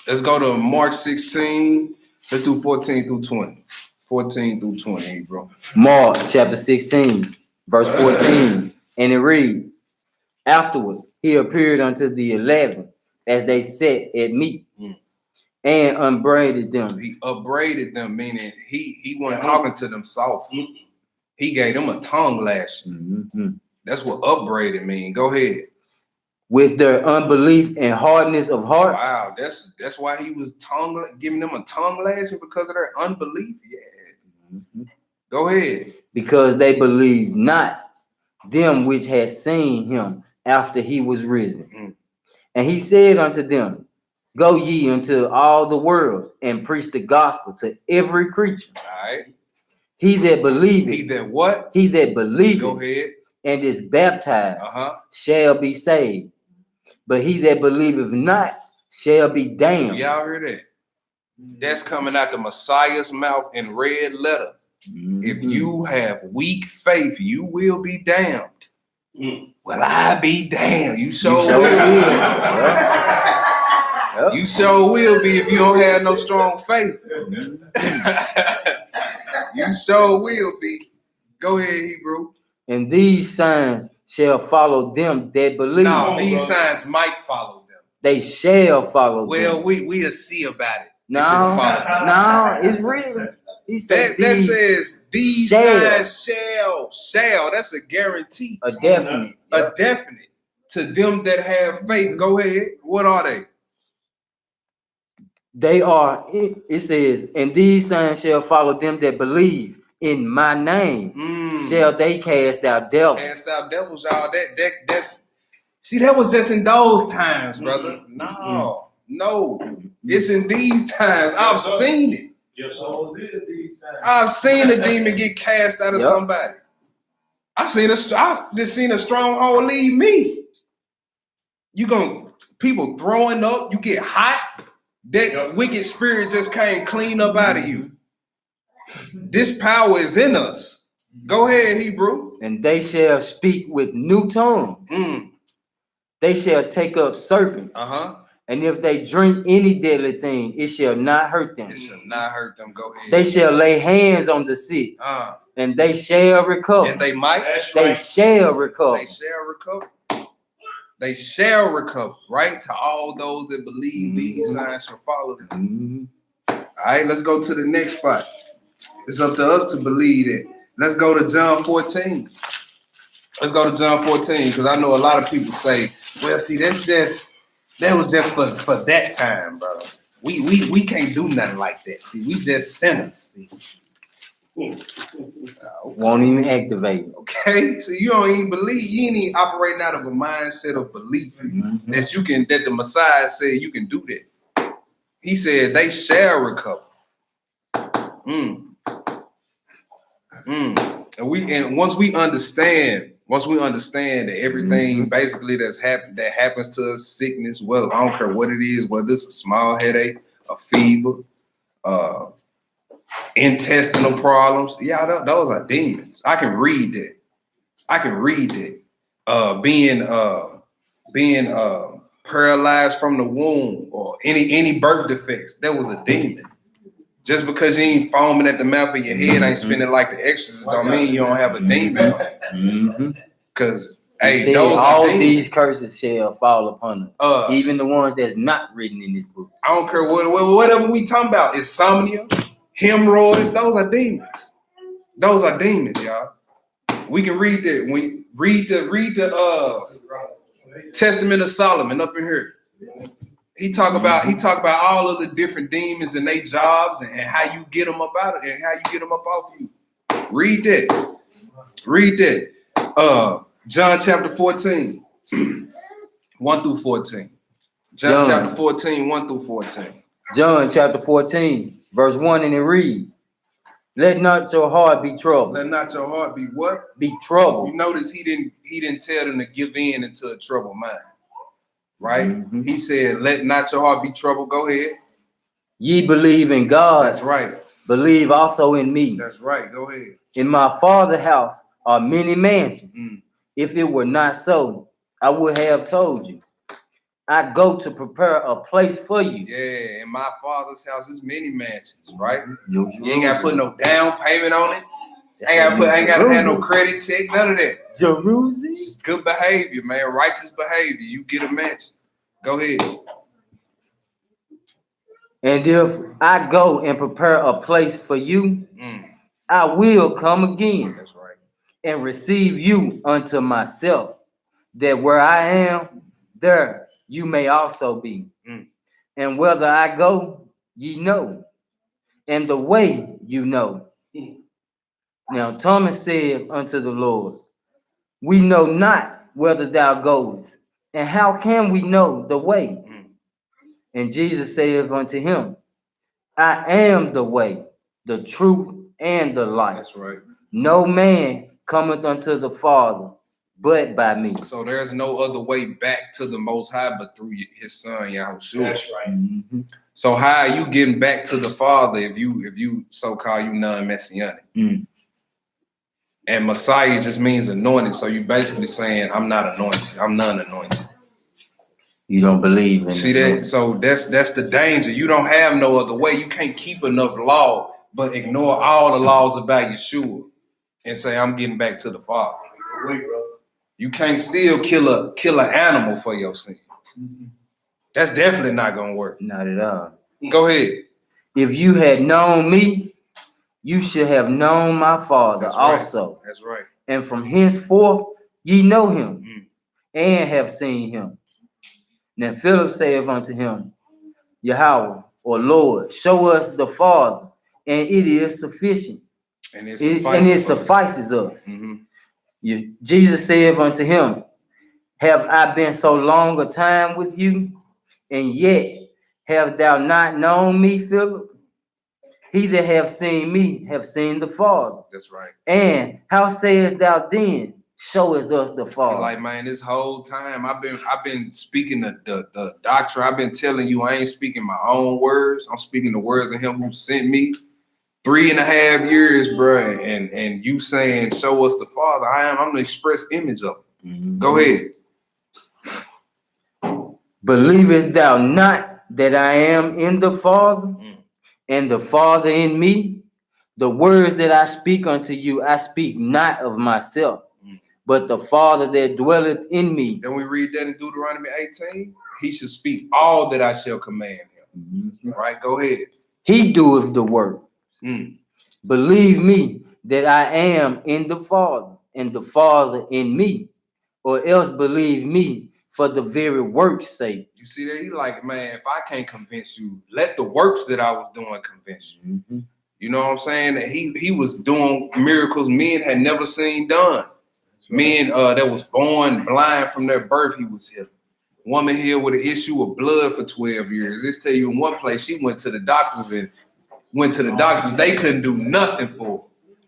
B: Let's go to Mark 16. Let's do 14 through 20. 14 through 20, bro.
A: Mark chapter 16, verse 14. And it reads, afterward, he appeared unto the 11 as they sat at meat and upbraided them.
B: He upbraided them, meaning he wasn't talking to them soft. He gave them a tongue lash.
A: Mm-hmm.
B: That's what upbraided mean. Go ahead.
A: with their unbelief and hardness of heart,
B: Wow, that's why he was giving them a tongue lashing because of their unbelief. Yeah. Go ahead.
A: because they believed not them which had seen him after he was risen.
B: Mm.
A: And he said unto them, Go ye into all the world and preach the gospel to every creature.
B: All right.
A: He that believeth,
B: He that what?
A: he that
B: Go
A: believeth
B: ahead.
A: and is baptized
B: Uh-huh.
A: shall be saved. But he that believeth not shall be damned.
B: Y'all hear that? That's coming out the Messiah's mouth in red letter. If
A: Mhm.
B: you have weak faith, you will be damned.
D: Mm.
B: Well, I be damned. You sure
A: You sure
B: will.
A: will. Yep.
B: You sure will be if you don't have no strong faith. You sure will be. Go ahead, Hebrew.
A: And these signs shall follow them that believe.
B: No, these signs might follow them.
A: They shall follow
B: Well,
A: them.
B: we'll see about it.
A: No,
B: follow them.
A: no, it's real. He said
B: That
A: these
B: says these
A: shall.
B: signs shall. That's a guarantee.
A: a definite.
B: A definite. To them that have faith. Go ahead. What are they?
A: They are, it says, and these signs shall follow them that believe in my name. Shall they cast out devils?
B: Cast out devils, y'all. That's see, that was just in those times, brother. No. It's in these times. I've seen it.
E: Your soul did these times.
B: I've seen a demon get cast out of
A: Yep.
B: somebody. I just seen a stronghold leave me. People throwing up, you get hot. That wicked spirit just came clean up out of you. This power is in us. Go ahead, Hebrew.
A: And they shall speak with new tongues. They shall take up serpents.
B: Uh-huh.
A: And if they drink any deadly thing, it shall not hurt them.
B: It shall not hurt them. Go ahead.
A: They shall lay hands on the sick, and they shall recover.
B: And they might.
E: That's
A: They
E: right.
A: shall recover.
B: They shall recover. They shall recover, right? To all those that believe these signs shall follow them.
A: Mhm.
B: All right, let's go to the next spot. It's up to us to believe it. Let's go to John 14. Let's go to John 14, because I know a lot of people say, well, see, that was just for that time, brother. We can't do nothing like that. See, we just sinners. See.
A: Won't even activate.
B: Okay, so you don't even believe, you ain't even operating out of a mindset of belief
A: Mhm.
B: that the Messiah said you can do that. He said they shall recover. And once we understand that everything basically that happens to us, sickness, well, I don't care what it is, whether it's a small headache, a fever, intestinal problems, yeah, those are demons. I can read that. Being paralyzed from the womb or any birth defects, that was a demon. Just because you ain't foaming at the mouth of your head, ain't spinning like the exorcist, don't mean you don't have a demon.
A: Mhm.
B: Because
A: He
B: hey,
A: said,
B: those
A: all
B: are demons.
A: these curses shall fall upon us, even the ones that's not written in this book.
B: I don't care whatever we talking about, insomnia, hemorrhoids, those are demons. Those are demons, y'all. We can read that. We read the Testament of Solomon up in here. He talk about all of the different demons and their jobs and how you get them up out of and how you get them up off you. Read that. John chapter 14, 1 through 14. John chapter 14, 1 through 14.
A: John chapter 14, verse 1, and it reads, let not your heart be troubled.
B: Let not your heart be what?
A: Be troubled.
B: You notice he didn't tell them to give in into a troubled mind. Right?
A: Mhm.
B: He said, let not your heart be troubled. Go ahead.
A: Ye believe in God.
B: That's right.
A: Believe also in me.
B: That's right. Go ahead.
A: In my Father's house are many mansions.
B: Mm.
A: If it were not so, I would have told you. I go to prepare a place for you.
B: Yeah, in my Father's house is many mansions, right?
A: New
B: You ain't got to put
A: Jerusalem.
B: I down payment on it.
A: That's
B: Ain't got to have no
A: Jerusalem.
B: credit check, none of that.
A: Jerusalem.
B: It's good behavior, man. Righteous behavior. You get a mansion. Go ahead.
A: And if I go and prepare a place for you, I will come again
B: That's right.
A: and receive you unto myself, that where I am, there you may also be.
B: Mm.
A: And whether I go, ye know, and the way you know.
D: Mm.
A: Now Thomas said unto the Lord, we know not whither thou goest, and how can we know the way?
B: Mm.
A: And Jesus saith unto him, I am the way, the truth, and the life.
B: That's right.
A: No man cometh unto the Father but by me.
B: So there's no other way back to the Most High but through his son, Yahushua.
D: That's right.
A: Mhm.
B: So how are you getting back to the Father if you so-called you non-messianic?
A: Mm.
B: And Messiah just means anointed. So you basically saying I'm not anointed. I'm non-anointed.
A: You don't believe in
B: See
A: it.
B: that? So that's the danger. You don't have no other way. You can't keep enough law, but ignore all the laws about Yeshua and say I'm getting back to the Father.
D: Wait, bro.
B: You can't still kill an animal for your sins. That's definitely not gonna work.
A: Not at all.
B: Go ahead.
A: If you had known me, you should have known my Father
B: That's right.
A: also.
B: That's right.
A: And from henceforth ye know him,
B: Mm.
A: and have seen him. Then Philip saith unto him, Yahweh, or Lord, show us the Father, and it is sufficient.
B: And it
A: And it
B: suffices.
A: suffices us.
B: Mm-hmm.
A: Jesus saith unto him, have I been so long a time with you, and yet have thou not known me, Philip? He that have seen me have seen the Father.
B: That's right.
A: And how sayest thou then, showest us the Father?
B: Like, man, this whole time I've been speaking the doctrine. I've been telling you I ain't speaking my own words. I'm speaking the words of him who sent me. 3.5 years, bro, and you saying show us the Father. I'm the express image of him.
A: Mhm.
B: Go ahead.
A: Believest thou not that I am in the Father, and the Father in me? The words that I speak unto you, I speak not of myself, but the Father that dwelleth in me.
B: Then we read that in Deuteronomy 18. He should speak all that I shall command him. Right? Go ahead.
A: He doeth the work.
B: Mm.
A: Believe me that I am in the Father, and the Father in me, or else believe me for the very work's sake.
B: You see that? He like, man, if I can't convince you, let the works that I was doing convince you.
A: Mm-hmm.
B: You know what I'm saying? That he was doing miracles men had never seen done. Men that was born blind from their birth, he was healing. Woman here with an issue of blood for 12 years. This tell you in one place, she went to the doctors, they couldn't do nothing for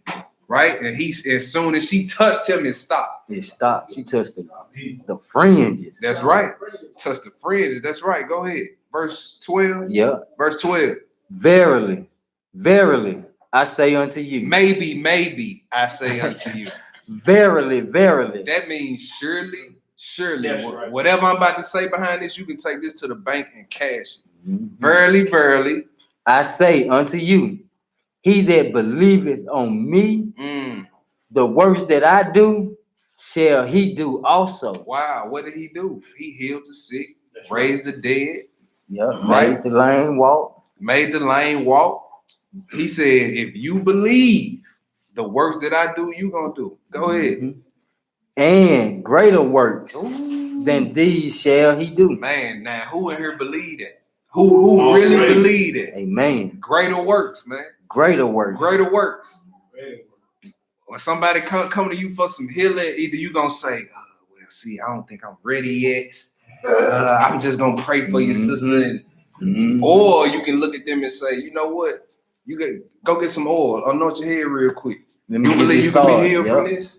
B: her. Right? And as soon as she touched him, it stopped.
A: It stopped. She touched the fringes.
B: That's right. Touched the fringes. That's right. Go ahead. Verse 12.
A: Yeah.
B: Verse 12.
A: Verily, verily, I say unto you.
B: Maybe, I say unto you.
A: Verily, verily.
B: That means surely.
D: That's right.
B: Whatever I'm about to say behind this, you can take this to the bank and cash it.
A: Mhm.
B: Verily.
A: I say unto you, he that believeth on me, the works that I do, shall he do also.
B: Wow, what did he do? He healed the sick,
D: That's
B: raised the dead,
A: Yeah,
B: Right.
A: made the lame walk.
B: made the lame walk. He said, if you believe the works that I do, you gonna do. Go ahead.
A: Mhm. And greater works than these shall he do.
B: Man, now who in here believe that? Who really
D: Already.
B: believe that?
A: Amen.
B: Greater works, man.
A: Greater works.
B: Greater works. When somebody come to you for some healing, either you gonna say, well, see, I don't think I'm ready yet. I'm just gonna pray for your sister.
A: Mhm.
B: Or you can look at them and say, you know what? You go get some oil, anoint your head real quick.
A: Let me
B: You
A: get
B: believe
A: this
B: you can be
A: started.
B: healed
A: Yep.
B: from this?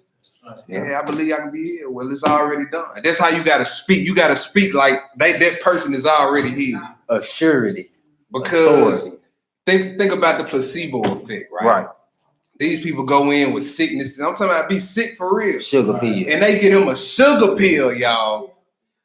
B: Yeah, I believe I can be healed. Well, it's already done. That's how you gotta speak. You gotta speak like that person is already healed.
A: A surety.
B: Because think about the placebo effect, right?
A: Right.
B: These people go in with sickness. I'm talking about be sick for real.
A: Sugar pill.
B: And they get them a sugar pill, y'all.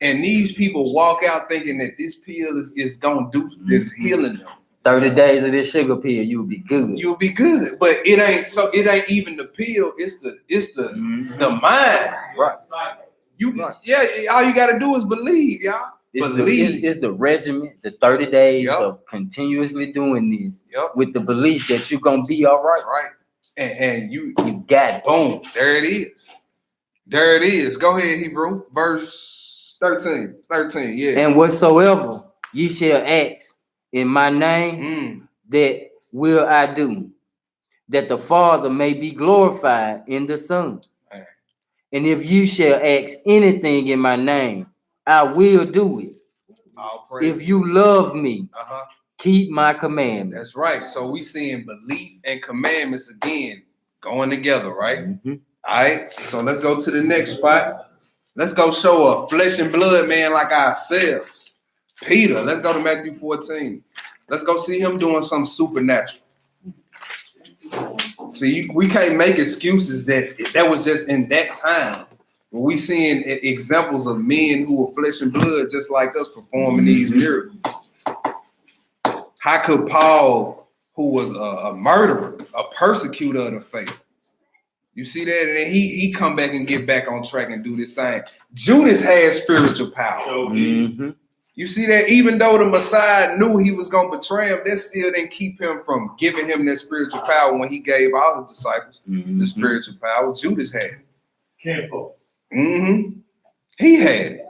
B: And these people walk out thinking that this pill is gonna do this healing them.
A: 30 days of this sugar pill, you'll be good.
B: You'll be good. But it ain't even the pill, it's the mind.
A: Right.
B: All you gotta do is believe, y'all. Believe.
A: It's the regimen, the 30 days
B: Yep.
A: of continuously doing this
B: Yep.
A: with the belief that you're gonna be all right.
B: Right. And you
A: got it.
B: boom, there it is. There it is. Go ahead, Hebrew. Verse 13, yeah.
A: And whatsoever ye shall ask in my name, that will I do, that the Father may be glorified in the Son.
B: Right.
A: And if you shall ask anything in my name, I will do it.
B: All praise.
A: If you love me, keep my commandments.
B: That's right. So we seeing belief and commandments again going together, right?
A: Mhm.
B: All right. So let's go to the next spot. Let's go show a flesh and blood man like ourselves. Peter. Let's go to Matthew 14. Let's go see him doing something supernatural. See, we can't make excuses that was just in that time. But we seeing examples of men who were flesh and blood just like us performing these miracles. How could Paul, who was a murderer, a persecutor of the faith, you see that? And then he come back and get back on track and do this thing. Judas had spiritual power.
A: Mhm.
B: You see that? Even though the Messiah knew he was going to betray him, that still didn't keep him from giving him that spiritual power when he gave all his disciples the spiritual power. Judas had it.
E: Careful.
B: He had it.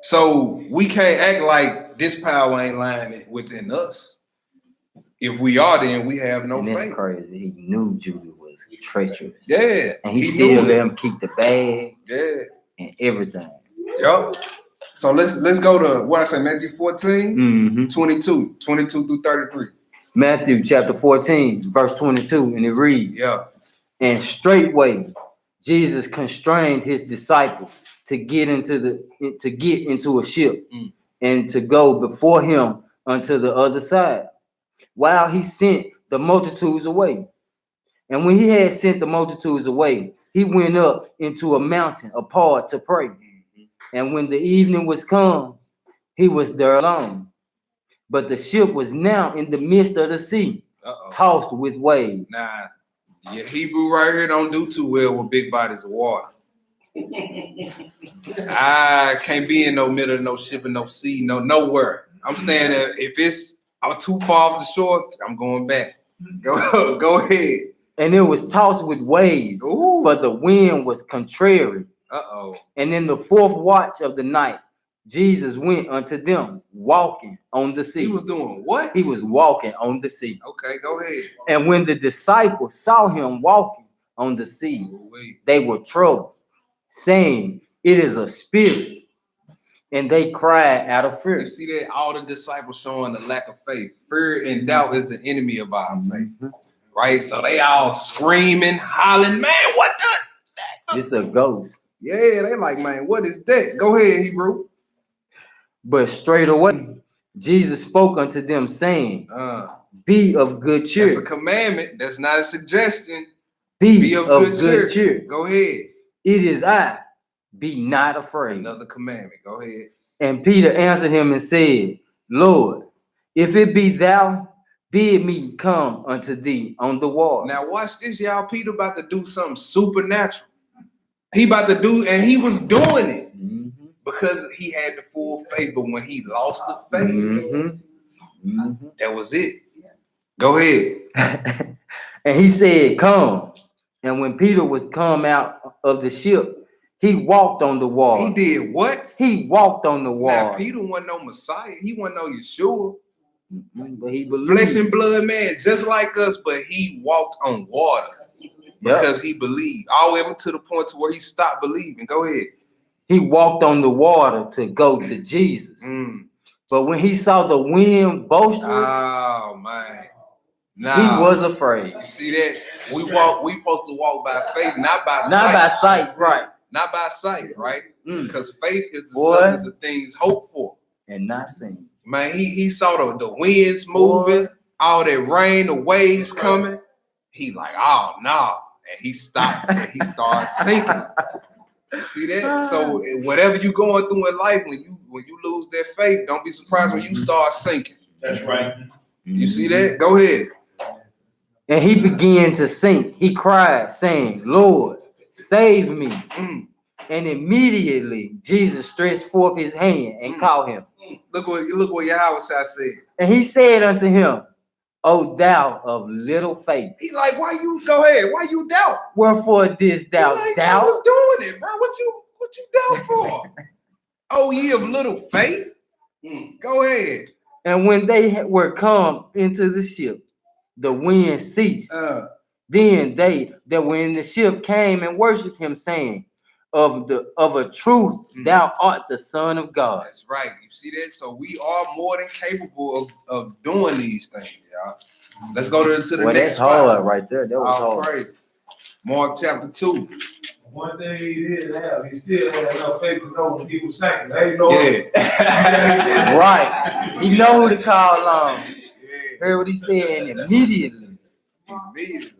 B: So we can't act like this power ain't lying within us. If we are, then we have no
A: And it's
B: faith.
A: crazy. He knew Judas was treacherous.
B: Yeah.
A: And he
B: knew
A: still
B: it.
A: let him keep the bag
B: Yeah.
A: and everything.
B: Yup. So let's go to what I say, Matthew 14,
A: Mhm.
B: 22 through 33.
A: Matthew chapter 14, verse 22, and it reads,
B: Yeah.
A: and straightway Jesus constrained his disciples to get into a ship and to go before him unto the other side, while he sent the multitudes away. And when he had sent the multitudes away, he went up into a mountain apart to pray. And when the evening was come, he was there alone. But the ship was now in the midst of the sea, tossed with waves.
B: Nah, your Hebrew right here don't do too well with big bodies of water. I can't be in no middle of no ship and no sea, nowhere. I'm staying there. If it's too far off the shore, I'm going back. Go ahead.
A: And it was tossed with waves,
B: Ooh.
A: for the wind was contrary.
B: Uh-oh.
A: And in the fourth watch of the night, Jesus went unto them, walking on the sea.
B: He was doing what?
A: He was walking on the sea.
B: Okay, go ahead.
A: And when the disciples saw him walking on the sea, they were troubled, saying, it is a spirit. And they cried out of fear.
B: You see that? All the disciples showing the lack of faith. Fear and doubt is the enemy of our faith. Right? So they all screaming, hollering, man, what the?
A: It's a ghost.
B: Yeah, they like, man, what is that? Go ahead, Hebrew.
A: But straight away, Jesus spoke unto them, saying, be of good cheer.
B: That's a commandment. That's not a suggestion.
A: Be of good cheer.
B: Go ahead.
A: It is I. Be not afraid.
B: Another commandment. Go ahead.
A: And Peter answered him and said, Lord, if it be thou, bid me come unto thee on the water.
B: Now watch this, y'all. Peter about to do something supernatural. He about to do, and he was doing it because he had the full faith. But when he lost the faith, that was it. Go ahead.
A: And he said, come. And when Peter was come out of the ship, he walked on the water.
B: He did what?
A: He walked on the water.
B: Now, Peter wasn't no Messiah. He wasn't no Yeshua.
A: But he believed.
B: Flesh and blood man, just like us, but he walked on water because he believed. All the way up to the point to where he stopped believing. Go ahead.
A: He walked on the water to go to Jesus. But when he saw the wind boisterous,
B: oh man,
A: he was afraid.
B: You see that? We supposed to walk by faith, not by sight.
A: Not by sight, right?
B: Not by sight, right? Because faith is the
A: Boy.
B: substance of things hoped for.
A: And not seen.
B: Man, he saw the winds moving, all that rain, the waves coming. He like, oh no. And he stopped and he started sinking. You see that? So whatever you going through in life, when you lose that faith, don't be surprised when you start sinking.
D: That's right.
B: You see that? Go ahead.
A: And he began to sink. He cried, saying, Lord, save me. And immediately Jesus stretched forth his hand and caught him.
B: Look what Yahweh said.
A: And he said unto him, O thou of little faith.
B: He like, why you go ahead? Why you doubt?
A: Wherefore didst thou
B: Like,
A: doubt?
B: I was doing it, bro. What you doubt for? Oh, ye of little faith. Go ahead.
A: And when they were come into the ship, the wind ceased. Then they that were in the ship came and worshipped him, saying, of a truth, thou art the Son of God.
B: That's right. You see that? So we are more than capable of doing these things, y'all. Let's go to the
A: Well,
B: next
A: that's hard
B: spot.
A: right there. That was
B: All
A: hard.
B: praise. Mark chapter 2.
E: One thing he did have, he still had enough faith to know when he was saying, they know.
B: Yeah.
A: Right. He know who to call on.
B: Yeah.
A: Heard what he said, and immediately.
B: Immediately.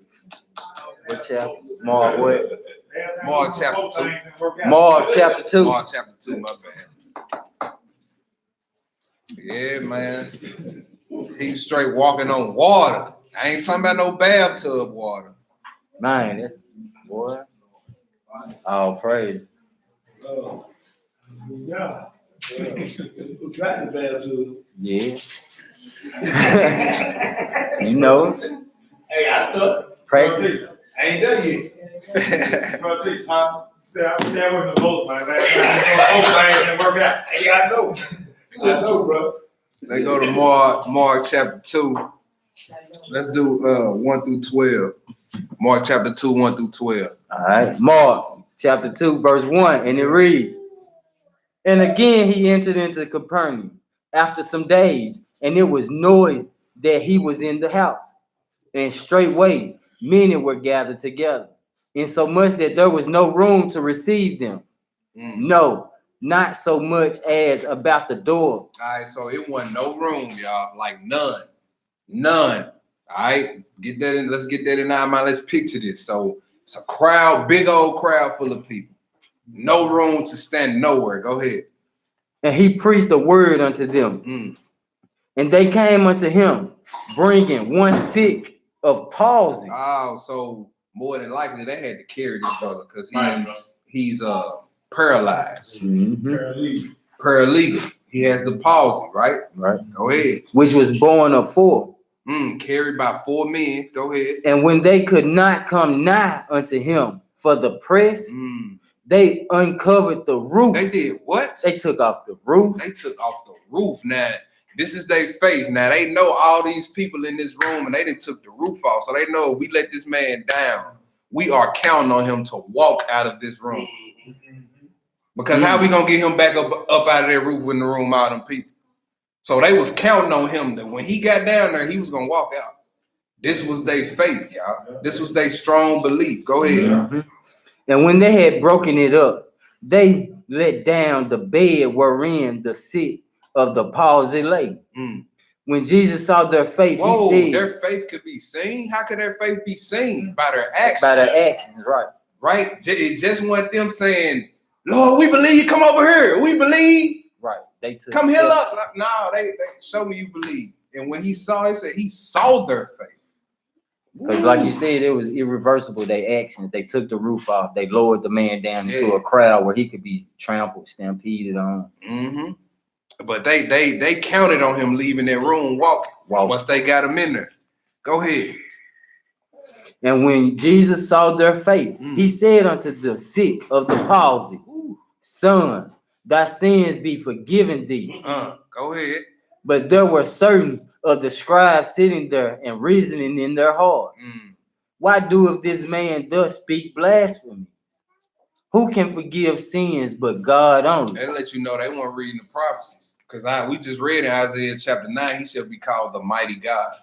A: What chapter? Mark what?
B: Mark chapter 2.
A: Mark chapter 2.
B: Mark chapter 2, my bad. Yeah, man. He's straight walking on water. I ain't talking about no bathtub water.
A: Man, that's boy. All praise.
E: Yeah.
D: Who tried the bathtub?
A: Yeah. You know,
D: Hey, I thought,
A: practice.
D: I ain't done yet.
E: Stay with the boat, man. That work out.
D: Hey, I know, bro.
B: Let's go to Mark chapter 2. Let's do 1 through 12. Mark chapter 2, 1 through 12.
A: All right. Mark chapter 2, verse 1, and it reads, and again he entered into Capernaum after some days, and it was noise that he was in the house. And straightway many were gathered together, insomuch that there was no room to receive them. No, not so much as about the door.
B: All right, so it wasn't no room, y'all. Like none. All right, get that in. Let's get that in our mind. Let's picture this. So it's a crowd, big old crowd full of people. No room to stand nowhere. Go ahead.
A: And he preached the word unto them. And they came unto him, bringing one sick of palsy.
B: Oh, so more than likely they had to carry this brother because he's paralyzed. Paralytic. He has the palsy, right?
A: Right.
B: Go ahead.
A: Which was born of 4.
B: Carried by 4 men. Go ahead.
A: And when they could not come nigh unto him for the press, they uncovered the roof.
B: They did what?
A: They took off the roof.
B: They took off the roof. Now, this is their faith. Now, they know all these people in this room, and they done took the roof off. So they know if we let this man down, we are counting on him to walk out of this room. Because how we gonna get him back up out of that roof in the room, all them people? So they was counting on him that when he got down there, he was gonna walk out. This was their faith, y'all. This was their strong belief. Go ahead.
A: And when they had broken it up, they let down the bed wherein the sick of the palsy lay. When Jesus saw their faith,
B: Whoa,
A: he said,
B: their faith could be seen. How could their faith be seen? By their actions.
A: by their actions, right?
B: Right? It just want them saying, Lord, we believe. Come over here. We believe.
A: Right. They took
B: Come heal
A: steps.
B: us. No, they show me you believe. And when he saw, he said he saw their faith.
A: Because like you said, it was irreversible, their actions. They took the roof off. They lowered the man down into a crowd where he could be trampled, stampeded on.
B: But they counted on him leaving that room walking. Once they got him in there. Go ahead.
A: And when Jesus saw their faith, he said unto the sick of the palsy, Son, thy sins be forgiven thee.
B: Go ahead.
A: But there were certain of the scribes sitting there and reasoning in their heart. Why doeth this man thus speak blasphemy? Who can forgive sins but God only?
B: They let you know they weren't reading the prophecies. Because we just read in Isaiah chapter 9, he shall be called the mighty God.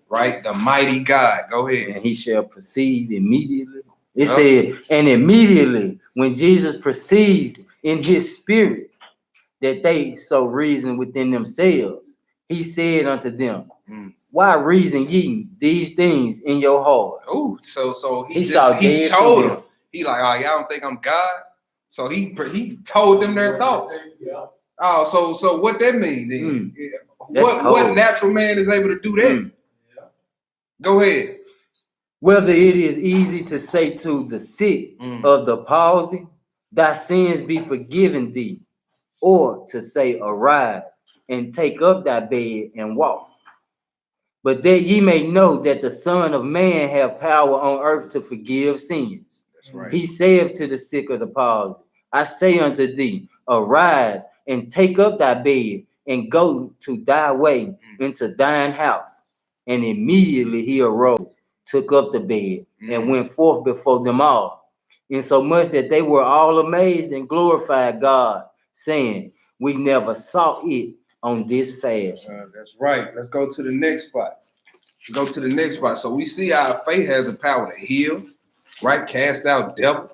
B: Right? The mighty God. Go ahead.
A: And he shall proceed immediately. It said, and immediately when Jesus perceived in his spirit that they so reasoned within themselves, he said unto them, why reason ye these things in your heart?
B: Oh, so he
A: dead
B: showed
A: through
B: them. He like, oh, y'all don't think I'm God? So he told them their thoughts. Oh, so what that mean then? What natural man is able to do that? Go ahead.
A: Whether it is easy to say to the sick of the palsy, thy sins be forgiven thee, or to say, arise and take up thy bed and walk. But that ye may know that the Son of Man have power on earth to forgive sins.
B: That's right.
A: He saith to the sick of the palsy, I say unto thee, arise and take up thy bed and go to thy way into thine house. And immediately he arose, took up the bed, and went forth before them all, insomuch that they were all amazed and glorified God, saying, we never saw it on this fashion.
B: That's right. Let's go to the next spot. Go to the next spot. So we see our faith has the power to heal, right? Cast out devils.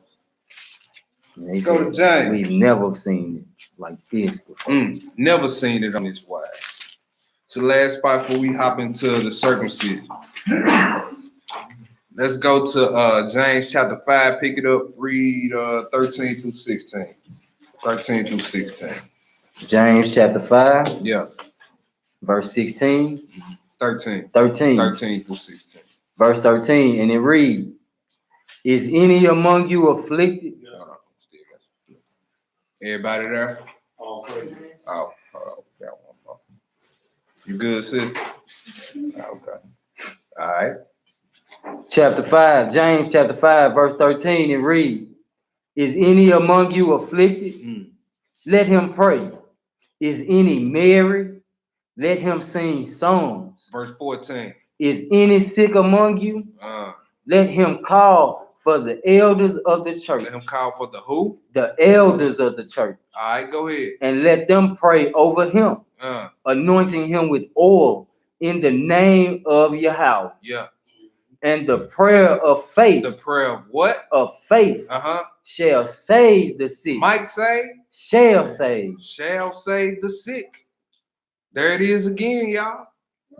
A: And they
B: Go to
A: said,
B: James.
A: we've never seen it like this before.
B: Never seen it on this wise. So the last spot before we hop into the circumcision. Let's go to James chapter 5. Pick it up. Read 13 through 16. 13 through 16.
A: James chapter 5,
B: Yeah.
A: verse 16,
B: 13.
A: 13.
B: 13 through 16.
A: Verse 13, and it reads, is any among you afflicted?
B: Hold on. Everybody there?
D: All praise.
B: Oh, got one more. You good, sis? Okay. All right.
A: Chapter 5, James chapter 5, verse 13, it reads, is any among you afflicted? Let him pray. Is any merry? Let him sing psalms.
B: Verse 14.
A: Is any sick among you? Let him call for the elders of the church.
B: Let him call for the who?
A: The elders of the church.
B: All right, go ahead.
A: And let them pray over him, anointing him with oil in the name of Yahweh.
B: Yeah.
A: And the prayer of faith.
B: The prayer of what?
A: Of faith shall save the sick.
B: Mike say?
A: Shall save.
B: Shall save the sick. There it is again, y'all.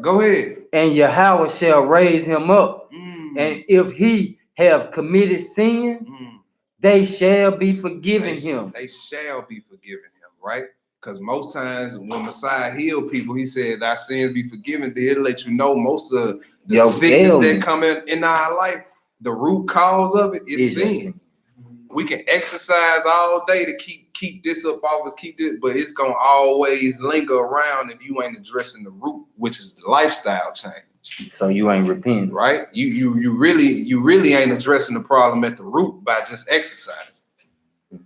B: Go ahead.
A: And Yahweh shall raise him up. And if he have committed sins, they shall be forgiven him.
B: They shall be forgiven him, right? Because most times when Messiah healed people, he said, thy sins be forgiven. They'll let you know most of the sickness that come in our life, the root cause of it is sin. We can exercise all day to keep this up off us, keep this, but it's gonna always linger around if you ain't addressing the root, which is the lifestyle change.
A: So you ain't repenting,
B: right? You really ain't addressing the problem at the root by just exercising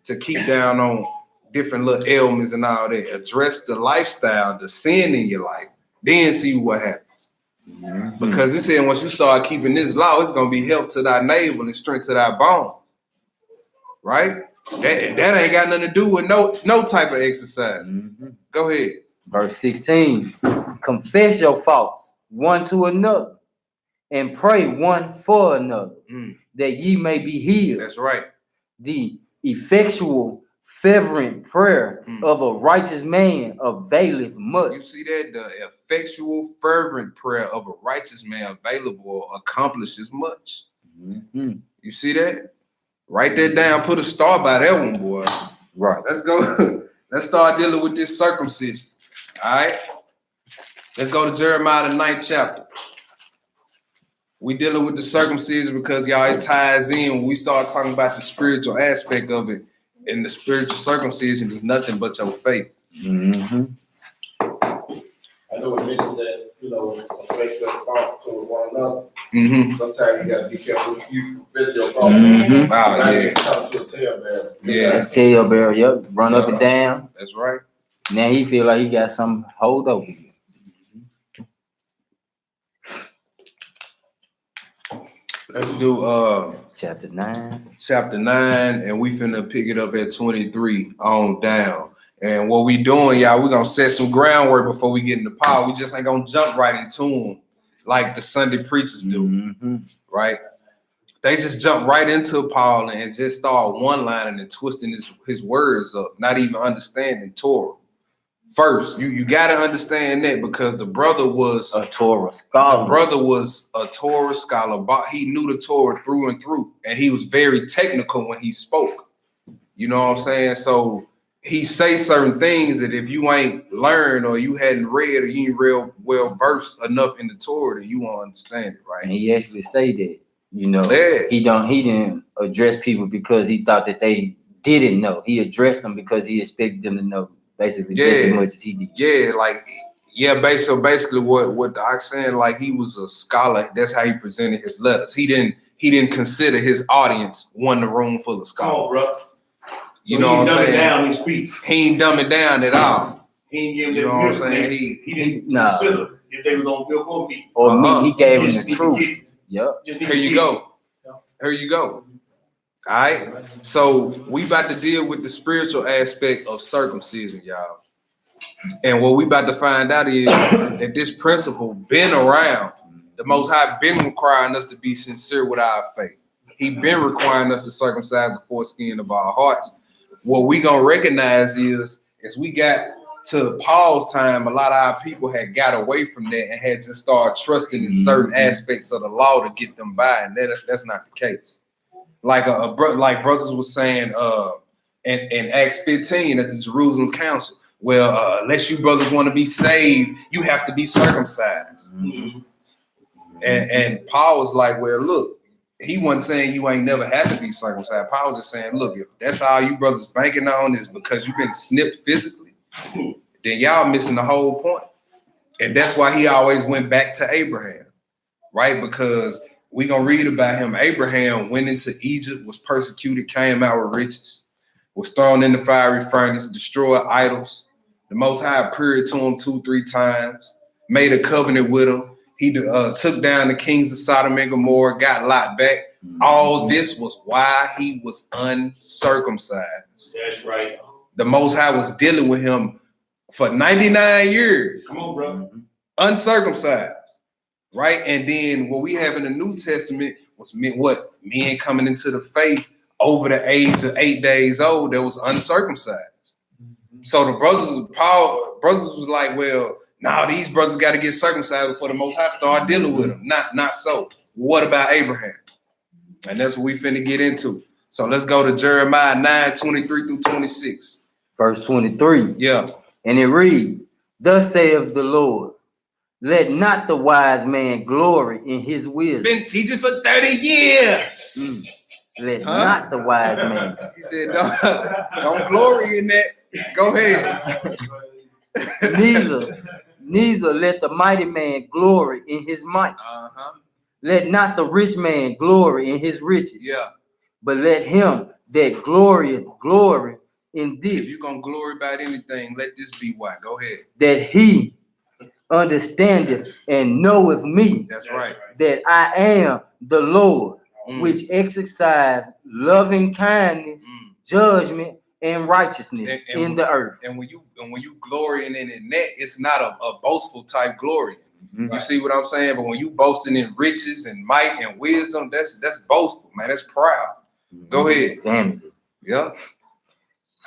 B: to keep down on different little ailments and all that. Address the lifestyle, the sin in your life, then see what happens. Because it said once you start keeping this law, it's gonna be health to thy neighbor and strength to thy bone. Right? That ain't got nothing to do with no type of exercise. Go ahead.
A: Verse 16. Confess your faults one to another and pray one for another that ye may be healed.
B: That's right.
A: The effectual fervent prayer of a righteous man availeth much.
B: You see that? The effectual fervent prayer of a righteous man available accomplishes much. You see that? Write that down. Put a star by that one, boy.
A: Right.
B: Let's go. Let's start dealing with this circumcision. All right. Let's go to Jeremiah the 9th chapter. We dealing with the circumcision because y'all it ties in when we start talking about the spiritual aspect of it. And the spiritual circumcision is nothing but your faith.
D: I know it mentioned that, faith your fault to one another. Sometimes you gotta be careful. You confess your fault.
B: Wow, yeah.
D: Come to a talebearer.
B: Yeah.
A: Talebearer, yep. Run up and down.
B: That's right.
A: Now he feel like he got some hold over you.
B: Let's do
A: chapter 9.
B: Chapter 9, and we finna pick it up at 23 on down. And what we doing, y'all, we gonna set some groundwork before we get into Paul. We just ain't gonna jump right into them like the Sunday preachers do, right? They just jump right into Paul and just start one-lining and twisting his words up, not even understanding Torah. First, you gotta understand that because the brother was
A: a Torah scholar.
B: The brother was a Torah scholar, but he knew the Torah through and through, and he was very technical when he spoke. You know what I'm saying? So he say certain things that if you ain't learned or you hadn't read or you ain't real well versed enough in the Torah, that you won't understand it, right?
A: And he actually say that, he didn't address people because he thought that they didn't know. He addressed them because he expected them to know basically just as much as he did.
B: Basically what the Ox saying, like he was a scholar. That's how he presented his letters. He didn't consider his audience one room full of scholars.
D: Come on, bro.
B: You know what I'm
D: He
B: saying?
D: down his speech.
B: He ain't dumb it down at all.
D: He ain't giving
B: You
D: them
B: know what I'm
D: milk.
B: saying?
D: He didn't
G: Nah.
D: consider if they was on milk or meat.
G: Or
B: Uh-huh.
G: me, he gave him
D: Just
G: the
D: need to
G: truth.
D: get-
G: Yep.
D: just need
B: Here
D: to
B: you
D: get-
B: go. Here you go. All right. So we about to deal with the spiritual aspect of circumcision, y'all. And what we about to find out is that this principle been around. The Most High been requiring us to be sincere with our faith. He been requiring us to circumcise the foreskin of our hearts. What we gonna recognize is, as we got to Paul's time, a lot of our people had got away from that and had just started trusting in certain aspects of the law to get them by, and that's not the case. Like like brothers was saying in Acts 15 at the Jerusalem Council. Well, unless you brothers want to be saved, you have to be circumcised.
D: Mhm.
B: And Paul was like, well, look, he wasn't saying you ain't never had to be circumcised. Paul was just saying, look, if that's all you brothers banking on is because you've been snipped physically, then y'all missing the whole point. And that's why he always went back to Abraham, right? Because we gonna read about him. Abraham went into Egypt, was persecuted, came out with riches, was thrown in the fiery furnace, destroyed idols. The Most High appeared to him 2-3 times, made a covenant with him. He took down the kings of Sodom and Gomorrah, got Lot back. All this was why he was uncircumcised.
D: That's right.
B: The Most High was dealing with him for 99 years,
D: Come on, bro.
B: uncircumcised, right? And then what we have in the New Testament was men coming into the faith over the age of 8 days old that was uncircumcised. So the brothers was like, well, now these brothers got to get circumcised before the Most High start dealing with them. Not so. What about Abraham? And that's what we finna get into. So let's go to Jeremiah 9:23-26.
G: Verse 23.
B: Yeah.
G: And it reads, thus saith the Lord, let not the wise man glory in his wisdom.
B: Been teaching for 30 years.
G: Let not the wise man.
B: He said, don't glory in that. Go ahead.
G: Neither let the mighty man glory in his might.
B: Uh-huh.
G: Let not the rich man glory in his riches.
B: Yeah.
G: But let him that glorieth glory in this,
B: If you're gonna glory about anything, let this be why. Go ahead.
G: that he understandeth and knoweth me,
B: That's right.
G: that I am the Lord,
B: Mm.
G: which exercise loving kindness, judgment, and righteousness
B: And
G: in the earth.
B: And when you glorying in that, it's not a boastful type glory. You see what I'm saying? But when you boasting in riches and might and wisdom, that's boastful, man. That's proud. Go ahead.
G: Vanity.
B: Yeah.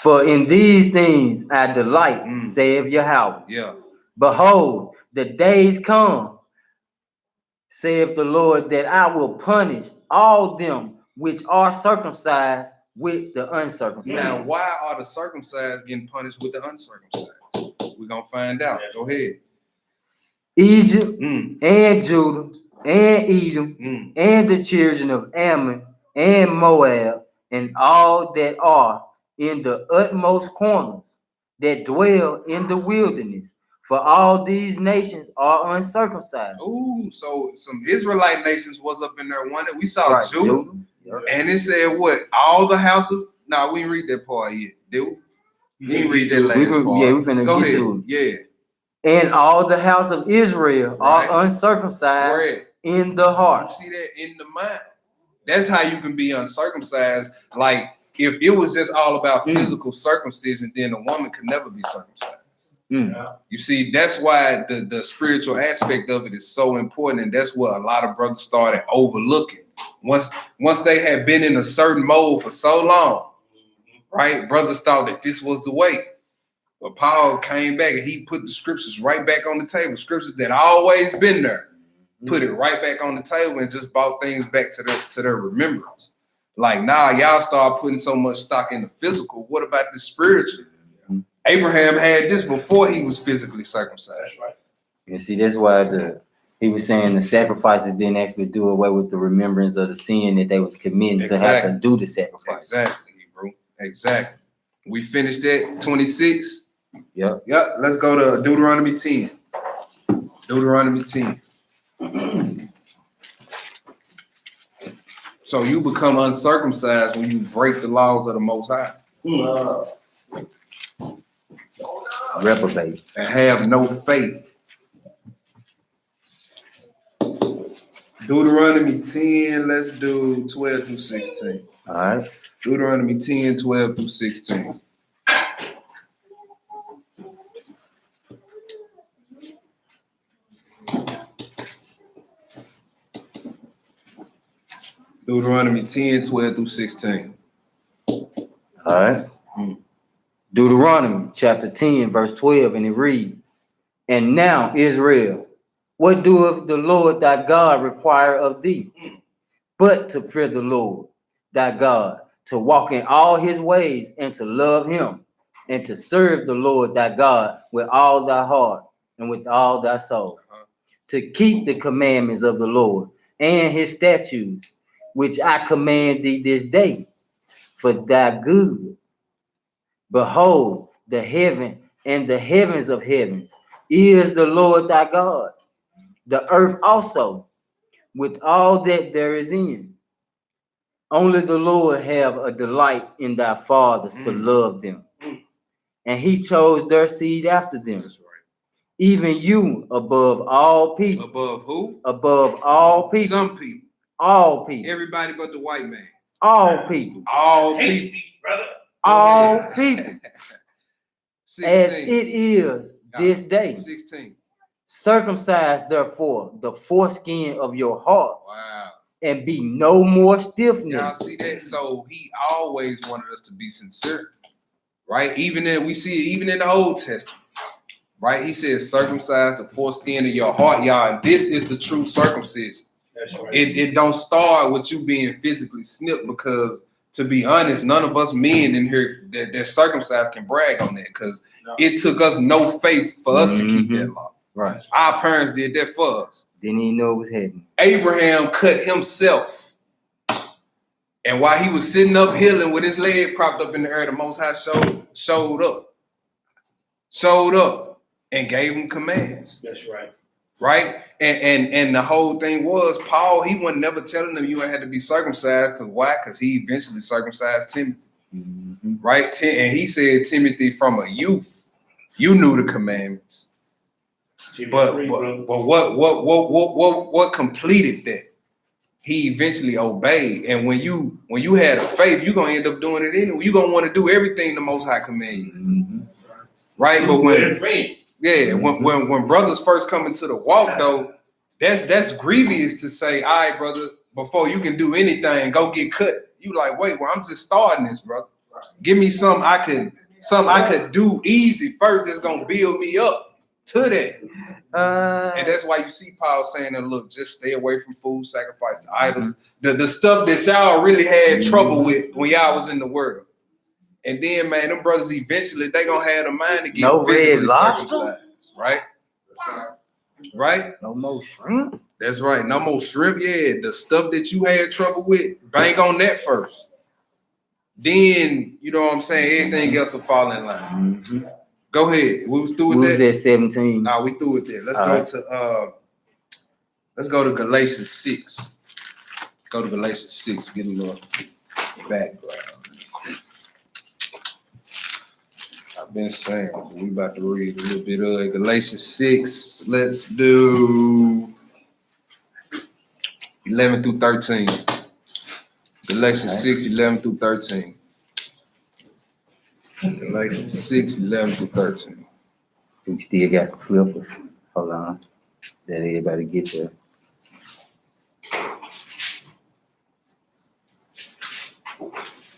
G: For in these things I delight, saith Yahweh.
B: Yeah.
G: Behold, the days come, saith the Lord, that I will punish all them which are circumcised with the uncircumcised.
B: Now, why are the circumcised getting punished with the uncircumcised? We're gonna find out. Go ahead.
G: Egypt
B: Mm.
G: and Judah and Edom
B: Mm.
G: and the children of Ammon and Moab and all that are in the utmost corners that dwell in the wilderness. For all these nations are uncircumcised.
B: Ooh, so some Israelite nations was up in there one that we saw
G: Right,
B: Judah. And it said what? All the house of we didn't read that part yet, did we? You didn't read that last part.
G: Yeah, we finna
B: Go
G: get
B: ahead.
G: to it.
B: Yeah.
G: And all the house of Israel
B: Right.
G: are uncircumcised
B: Where?
G: in the heart.
B: You see that in the mind. That's how you can be uncircumcised. Like if it was just all about physical circumcision, then a woman could never be circumcised. You see, that's why the spiritual aspect of it is so important, and that's what a lot of brothers started overlooking. Once they had been in a certain mode for so long, right? Brothers thought that this was the way. But Paul came back and he put the scriptures right back on the table. Scriptures that always been there, put it right back on the table and just brought things back to their remembrance. Like, nah, y'all start putting so much stock in the physical. What about the spiritual? Abraham had this before he was physically circumcised. Right?
G: You see, that's why he was saying the sacrifices didn't actually do away with the remembrance of the sin that they was committing to have to do the sacrifice.
B: Exactly, bro. Exactly. We finished that 26.
G: Yep.
B: Yep. Let's go to Deuteronomy 10. Deuteronomy 10. So you become uncircumcised when you break the laws of the Most High.
G: Reprobate.
B: and have no faith. Deuteronomy 10, let's do 12 through 16.
G: All right.
B: Deuteronomy 10, 12 through 16. Deuteronomy 10, 12 through 16.
G: All right. Deuteronomy chapter 10, verse 12, and it reads, "And now, Israel, what doeth the Lord thy God require of thee? But to fear the Lord thy God, to walk in all his ways, and to love him, and to serve the Lord thy God with all thy heart and with all thy soul, to keep the commandments of the Lord and his statutes, which I command thee this day, for thy good. Behold, the heaven and the heavens of heavens is the Lord thy God, the earth also, with all that there is in. Only the Lord have a delight in thy fathers to love them. And he chose their seed after them,
B: That's right.
G: even you above all people,
B: Above who?
G: above all people,
B: Some people.
G: all people,
B: Everybody but the white man.
G: all people,
B: All
D: Hate
B: people.
D: me, brother.
G: all people, as
B: 16.
G: it is this day.
B: 16.
G: Circumcise therefore the foreskin of your heart,
B: Wow.
G: and be no more
B: Y'all
G: stiff-necked.
B: see that? So he always wanted us to be sincere, right? Even in, we see it even in the Old Testament, right? He says, circumcise the foreskin of your heart, y'all. And this is the true circumcision.
D: That's right.
B: It don't start with you being physically snipped, because to be honest, none of us men in here that circumcised can brag on that, because it took us no faith for us to keep that law.
G: Right.
B: Our parents did that for us.
G: Didn't even know it was happening.
B: Abraham cut himself. And while he was sitting up healing with his leg propped up in the air, the Most High showed up and gave him commands,
D: That's right.
B: right? And the whole thing was, Paul, he wasn't never telling them you ain't had to be circumcised. Because why? Because he eventually circumcised Timothy, right? And he said, Timothy, from a youth, you knew the commandments. But what completed that? He eventually obeyed. And when you had a faith, you're gonna end up doing it anyway. You're gonna want to do everything the Most High command you, right? But when brothers first come into the walk, though, that's grievous to say, all right, brother, before you can do anything, go get cut. You like, wait, well, I'm just starting this, brother. Give me something I could do easy first. That's gonna build me up to that. And that's why you see Paul saying that, look, just stay away from food sacrificed to idols. The stuff that y'all really had trouble with when y'all was in the world. And then, man, them brothers eventually, they gonna have the mind to get
G: No
B: physically
G: red lobster?
B: circumcised, right? Right?
G: No more shrimp.
B: That's right. No more shrimp. Yeah, the stuff that you had trouble with, bang on that first. Then, you know what I'm saying, everything else will fall in line. Go ahead. We was through with
G: We was
B: that.
G: at 17.
B: Nah, we through with that. Let's go to Galatians 6. Go to Galatians 6. Get a little background. I've been saying we about to read a little bit of Galatians 6. Let's do 11 through 13. Galatians 6, 11 through 13. Galatians 6, 11 through 13.
G: We still got some flippers. Hold on. Let everybody get there.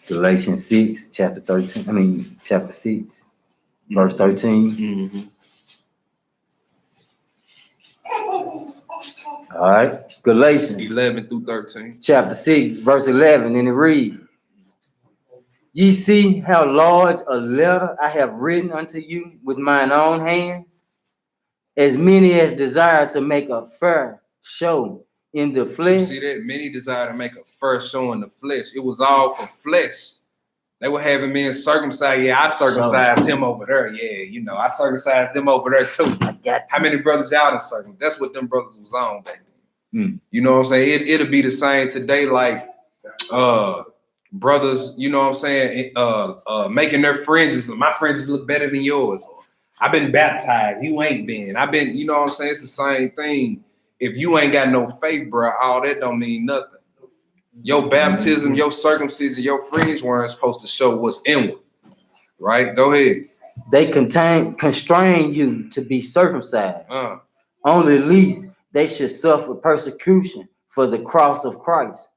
G: Galatians 6, chapter 13. Chapter 6, verse 13. All right. Galatians
B: 11 through 13.
G: chapter 6, verse 11, and it reads, "Ye see how large a letter I have written unto you with mine own hands, as many as desire to make a fair show in the
B: You
G: flesh."
B: see that? Many desire to make a first show in the flesh. It was all for flesh. They were having men circumcised. Yeah, I circumcised him over there. Yeah, you know, I circumcised them over there too.
G: I got
B: How many brothers y'all done circumcised? That's what them brothers was on back then.
G: Mm.
B: You know what I'm saying? It'll be the same today. Like brothers, you know what I'm saying, making their fringes, my fringes look better than yours. I've been baptized, you ain't been. I've been, you know what I'm saying? It's the same thing. If you ain't got no faith, bro, all that don't mean nothing. Your baptism, your circumcision, your fringe weren't supposed to show what's inward. Right? Go ahead.
G: They constrain you to be circumcised.
B: Uh,
G: Only least they should suffer persecution for the cross of Christ.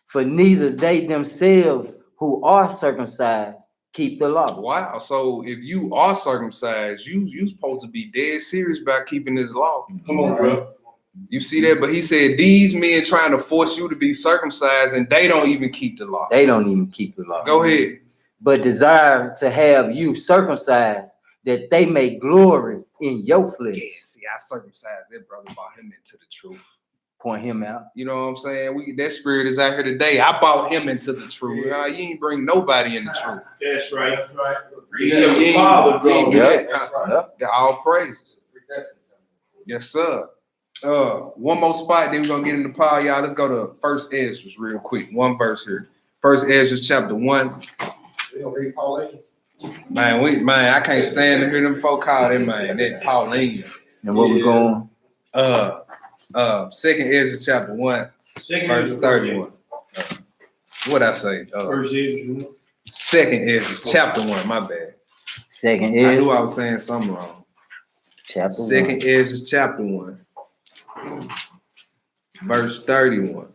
G: For neither they themselves who are circumcised keep the law.
B: wow. So if you are circumcised, you supposed to be dead serious about keeping this law.
D: Come on, bro.
B: You see that? But he said these men trying to force you to be circumcised and they don't even keep the law.
G: They don't even keep the law.
B: Go ahead.
G: But desire to have you circumcised, that they may glory in your flesh.
B: Yeah, see, I circumcised that brother, brought him into the truth.
G: Point him out.
B: You know what I'm saying? That spirit is out here today. I brought him into the truth. You ain't bring nobody in the truth.
D: That's right.
E: That's right.
B: You
D: Yeah,
B: ain't-
D: Father,
B: you ain't do
G: bro.
B: that.
F: That's right.
G: Yep.
B: They're all praises. Yes, sir. One more spot, then we're gonna get into Paul, y'all. Let's go to First Ezra real quick. One verse here. First Ezra chapter 1.
F: We gonna read Pauline?
B: Man, I can't stand to hear them folk call that man, that Pauline.
G: And what we going?
B: Second Ezra chapter 1,
D: Second
B: verse
D: Ezra,
B: 31. What I say?
D: First Ezra.
B: Second Ezra chapter 1, my bad.
G: Second
B: I knew
G: Ezra,
B: I was saying something wrong.
G: chapter
B: Second
G: 1.
B: Ezra chapter 1, verse 31.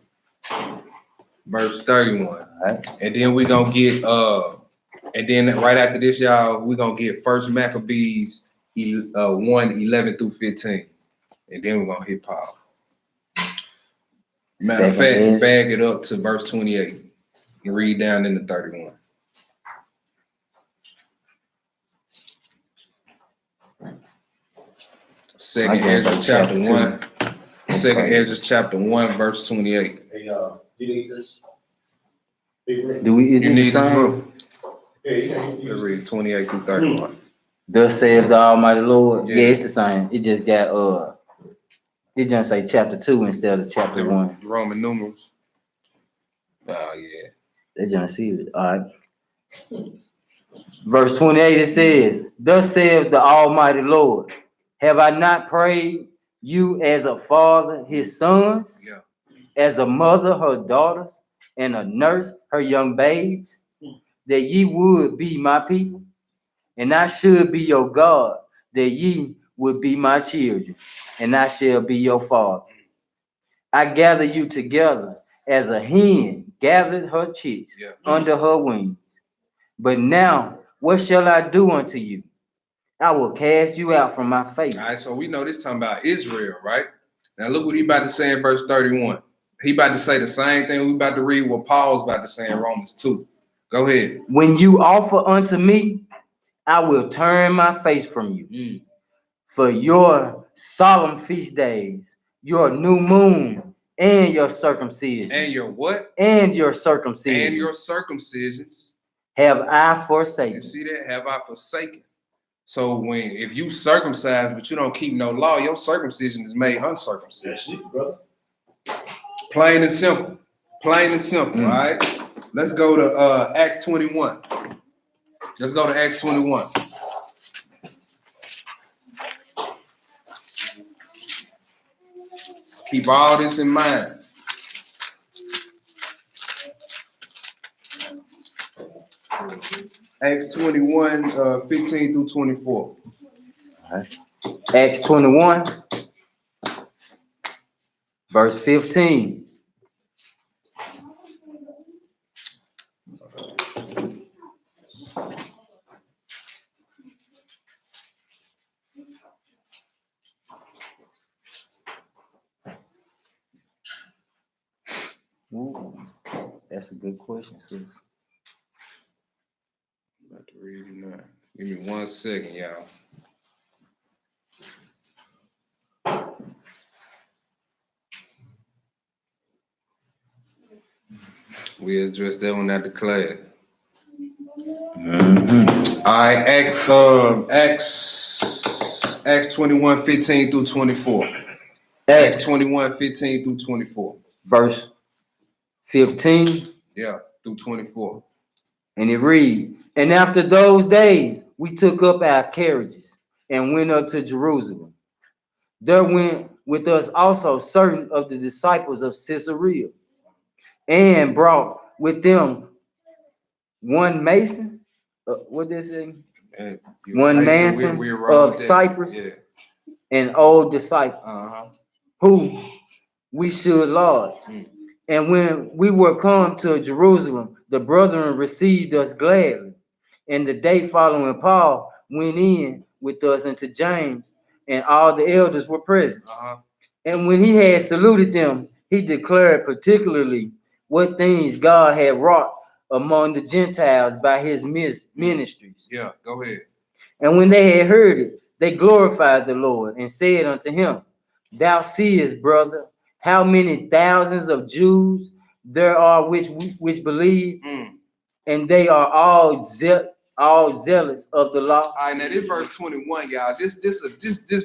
B: Verse 31.
G: All right.
B: And then we gonna get and then right after this, y'all, we're gonna get First Maccabees 1:11 through 15. And then we're gonna hit Paul. Matter of
G: Second
B: fact,
G: Ezra.
B: bag it up to verse 28 and read down into 31. Second
G: I guess
B: Ezra
G: I'm
B: chapter
G: chapter
B: 1. Second Ezra chapter 1, verse 28.
F: Hey, you need this? Big ring?
G: Do we? Is
B: You
G: it
B: need
G: the
B: this
G: same?
B: book?
F: Yeah, you can use
B: Let's
F: it.
B: read 28 through 31.
G: Thus saith the Almighty Lord.
B: Yeah.
G: Yeah, it's the same. It just got it just say chapter 2 instead of chapter 1.
B: The Roman numerals. Oh yeah.
G: They just see it. All right. Verse 28, it says, Thus saith the Almighty Lord, have I not prayed you as a father his sons,
B: Yeah.
G: as a mother her daughters, and a nurse her young babes, that ye would be my people, and I should be your God, that ye would be my children, and I shall be your father. I gather you together as a hen gathered her chicks
B: Yeah.
G: under her wings. But now, what shall I do unto you? I will cast you out from my face.
B: All right, so we know this talking about Israel, right? Now look what he about to say in verse 31. He about to say the same thing we about to read what Paul's about to say in Romans 2. Go ahead.
G: When you offer unto me, I will turn my face from you. For your solemn feast days, your new moon, and your circumcision,
B: And your what?
G: and your circumcision,
B: And your circumcisions.
G: have I
B: You
G: forsaken.
B: see that? Have I forsaken? So if you circumcised but you don't keep no law, your circumcision is made uncircumcision.
D: That's it, brother.
B: Plain and simple. Plain and simple.
G: Mm.
B: All right. Let's go to Acts 21. Let's go to Acts 21. Keep all this in mind. Acts 21, 15 through 24.
G: Acts 21, verse 15. Ooh, that's a good question, sis.
B: About to read it now. Give me 1 second, y'all. We addressed that one at the class.
G: Mm-hmm.
B: All right, Acts 21, 15 through 24. Acts
G: Acts
B: 21, 15 through 24.
G: verse 15.
B: Yeah. through 24.
G: And it read, and after those days, we took up our carriages and went up to Jerusalem. There went with us also certain of the disciples of Caesarea, and brought with them one Mason, what did they say?
B: And
G: One
B: hey, so
G: Manson
B: we rolled
G: of
B: that.
G: Cyprus,
B: Yeah.
G: an old disciple,
B: Uh-huh.
G: who we should lodge.
B: Mm.
G: And when we were come to Jerusalem, the brethren received us gladly. And the day following, Paul went in with us into James, and all the elders were present.
B: Uh-huh.
G: And when he had saluted them, he declared particularly what things God had wrought among the Gentiles by his ministries.
B: Yeah, go ahead.
G: And when they had heard it, they glorified the Lord and said unto him, Thou seest, brother, how many thousands of Jews there are which believe,
B: Mm.
G: and they are all zealous of the law.
B: All right, now this verse 21, y'all. This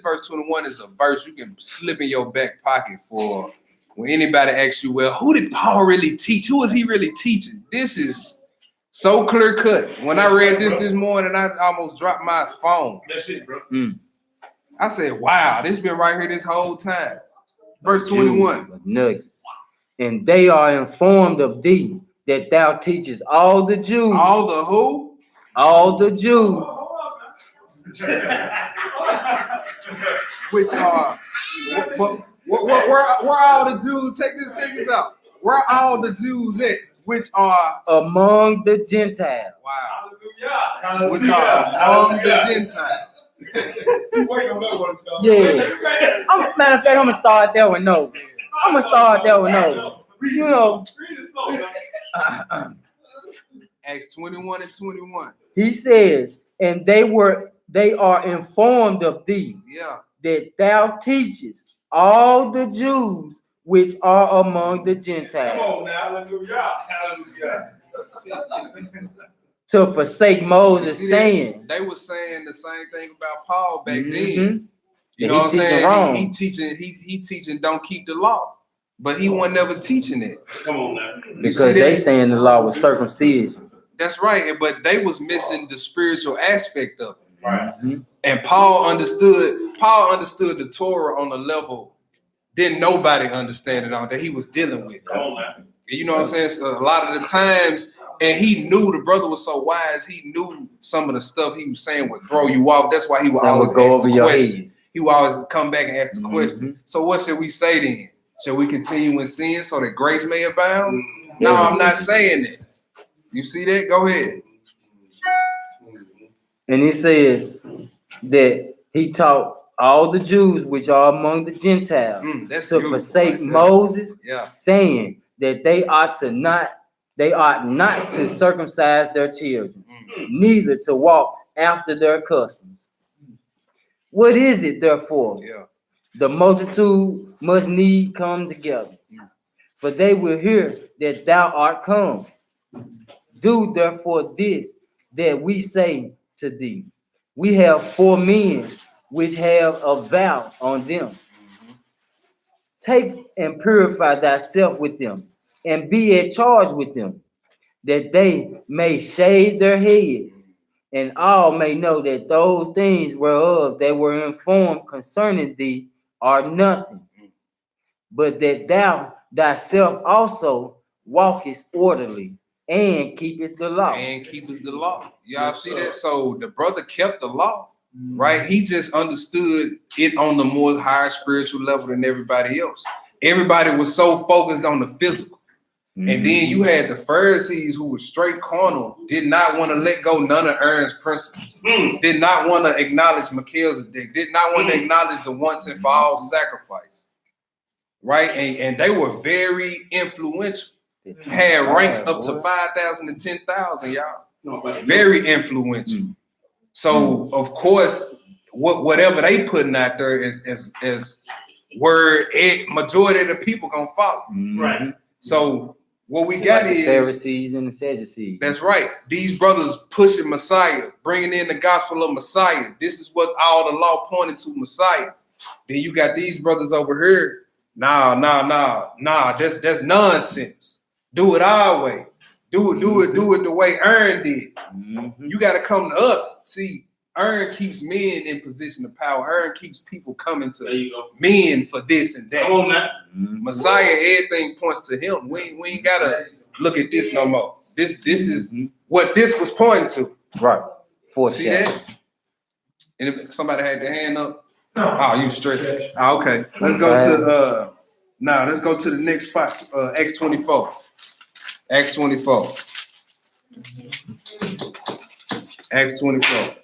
B: verse 21 is a verse you can slip in your back pocket for when anybody asks you, well, who did Paul really teach? Who is he really teaching? This is so clear cut. When I read this morning, I almost dropped my phone.
D: That's it, bro.
B: I said, wow, this been right here this whole time. Verse 21.
G: Nugget. And they are informed of thee, that thou teachest all the Jews,
B: All the who?
G: all the Jews,
B: Which are, where all the Jews, check this out. Where all the Jews at? Which are,
G: among the Gentiles.
B: wow, which are among the Gentiles.
G: Yeah. Matter of fact, I'm gonna start there with no. You know,
B: Acts 21 and 21.
G: he says, and they are informed of thee,
B: Yeah.
G: that thou teachest all the Jews which are among the Gentiles, to forsake Moses,
B: You see
G: saying,
B: They were saying the same thing about Paul back then.
G: Mhm.
B: You
G: That
B: know what
G: he
B: I'm
G: teaching
B: saying?
G: wrong.
B: He teaching don't keep the law. But he wasn't never teaching it.
D: Come on now.
G: because
B: see
G: they
B: that?
G: saying the law was circumcision.
B: That's right. But they was missing the spiritual aspect of it.
D: Right.
G: Mhm.
B: And Paul understood the Torah on a level didn't nobody understand it on that he was dealing with.
D: Come on now.
B: You know what I'm saying? So a lot of the times, and he knew the brother was so wise, he knew some of the stuff he was saying would throw you off. That's why he would
G: That
B: always
G: would go
B: ask
G: over
B: the
G: your
B: question.
G: head.
B: He would always come back and ask the
G: Mhm.
B: question. So what should we say then? Shall we continue in sin so that grace may abound?
D: Mm.
B: No, I'm not saying that. You see that? Go ahead.
G: And he says that he taught all the Jews which are among the Gentiles
B: That's
G: to
B: beautiful
G: forsake
B: right there.
G: Moses,
B: Yeah.
G: saying that they ought not to circumcise their children, neither to walk after their customs. What is it, therefore?
B: Yeah.
G: The multitude must need come together, for they will hear that thou art come. Do therefore this that we say to thee. We have 4 men which have a vow on them. Take and purify thyself with them, and be at charge with them, that they may shave their heads, and all may know that those things whereof they were informed concerning thee are nothing, but that thou thyself also walkest orderly and keepest the law.
B: And keepers the law. Y'all see that? So the brother kept the law, right? He just understood it on the more higher spiritual level than everybody else. Everybody was so focused on the physical. And then you had the Pharisees who were straight carnal, did not want to let go none of Aaron's principles, did not want to acknowledge Melchizedek, did not want to acknowledge the once and for all sacrifice, right? And they were very influential, had ranks up to 5,000 and 10,000, y'all. Very influential. So of course, whatever they putting out there is word, majority of the people gonna follow.
D: Right.
B: So what we got
G: Like the
B: is
G: Pharisees and the Sadducees.
B: that's right. These brothers pushing Messiah, bringing in the gospel of Messiah. This is what all the law pointed to, Messiah. Then you got these brothers over here. Nah. That's nonsense. Do it our way. Do it the way Aaron did.
G: Mhm.
B: You got to come to us. See, Aaron keeps men in position of power. Aaron keeps people coming
D: There
B: to
D: you go.
B: men for this and that.
D: Come on now.
G: Mhm.
B: Messiah, everything points to him. We ain't gotta look at this no more. This is what this was pointing to.
G: Right.
B: See
G: Foreshadow.
B: that? And if somebody had their hand up,
E: No.
B: oh, you straight. Oh, okay. Let's go to let's go to the next spot. Acts 24. Acts 24. Acts 24.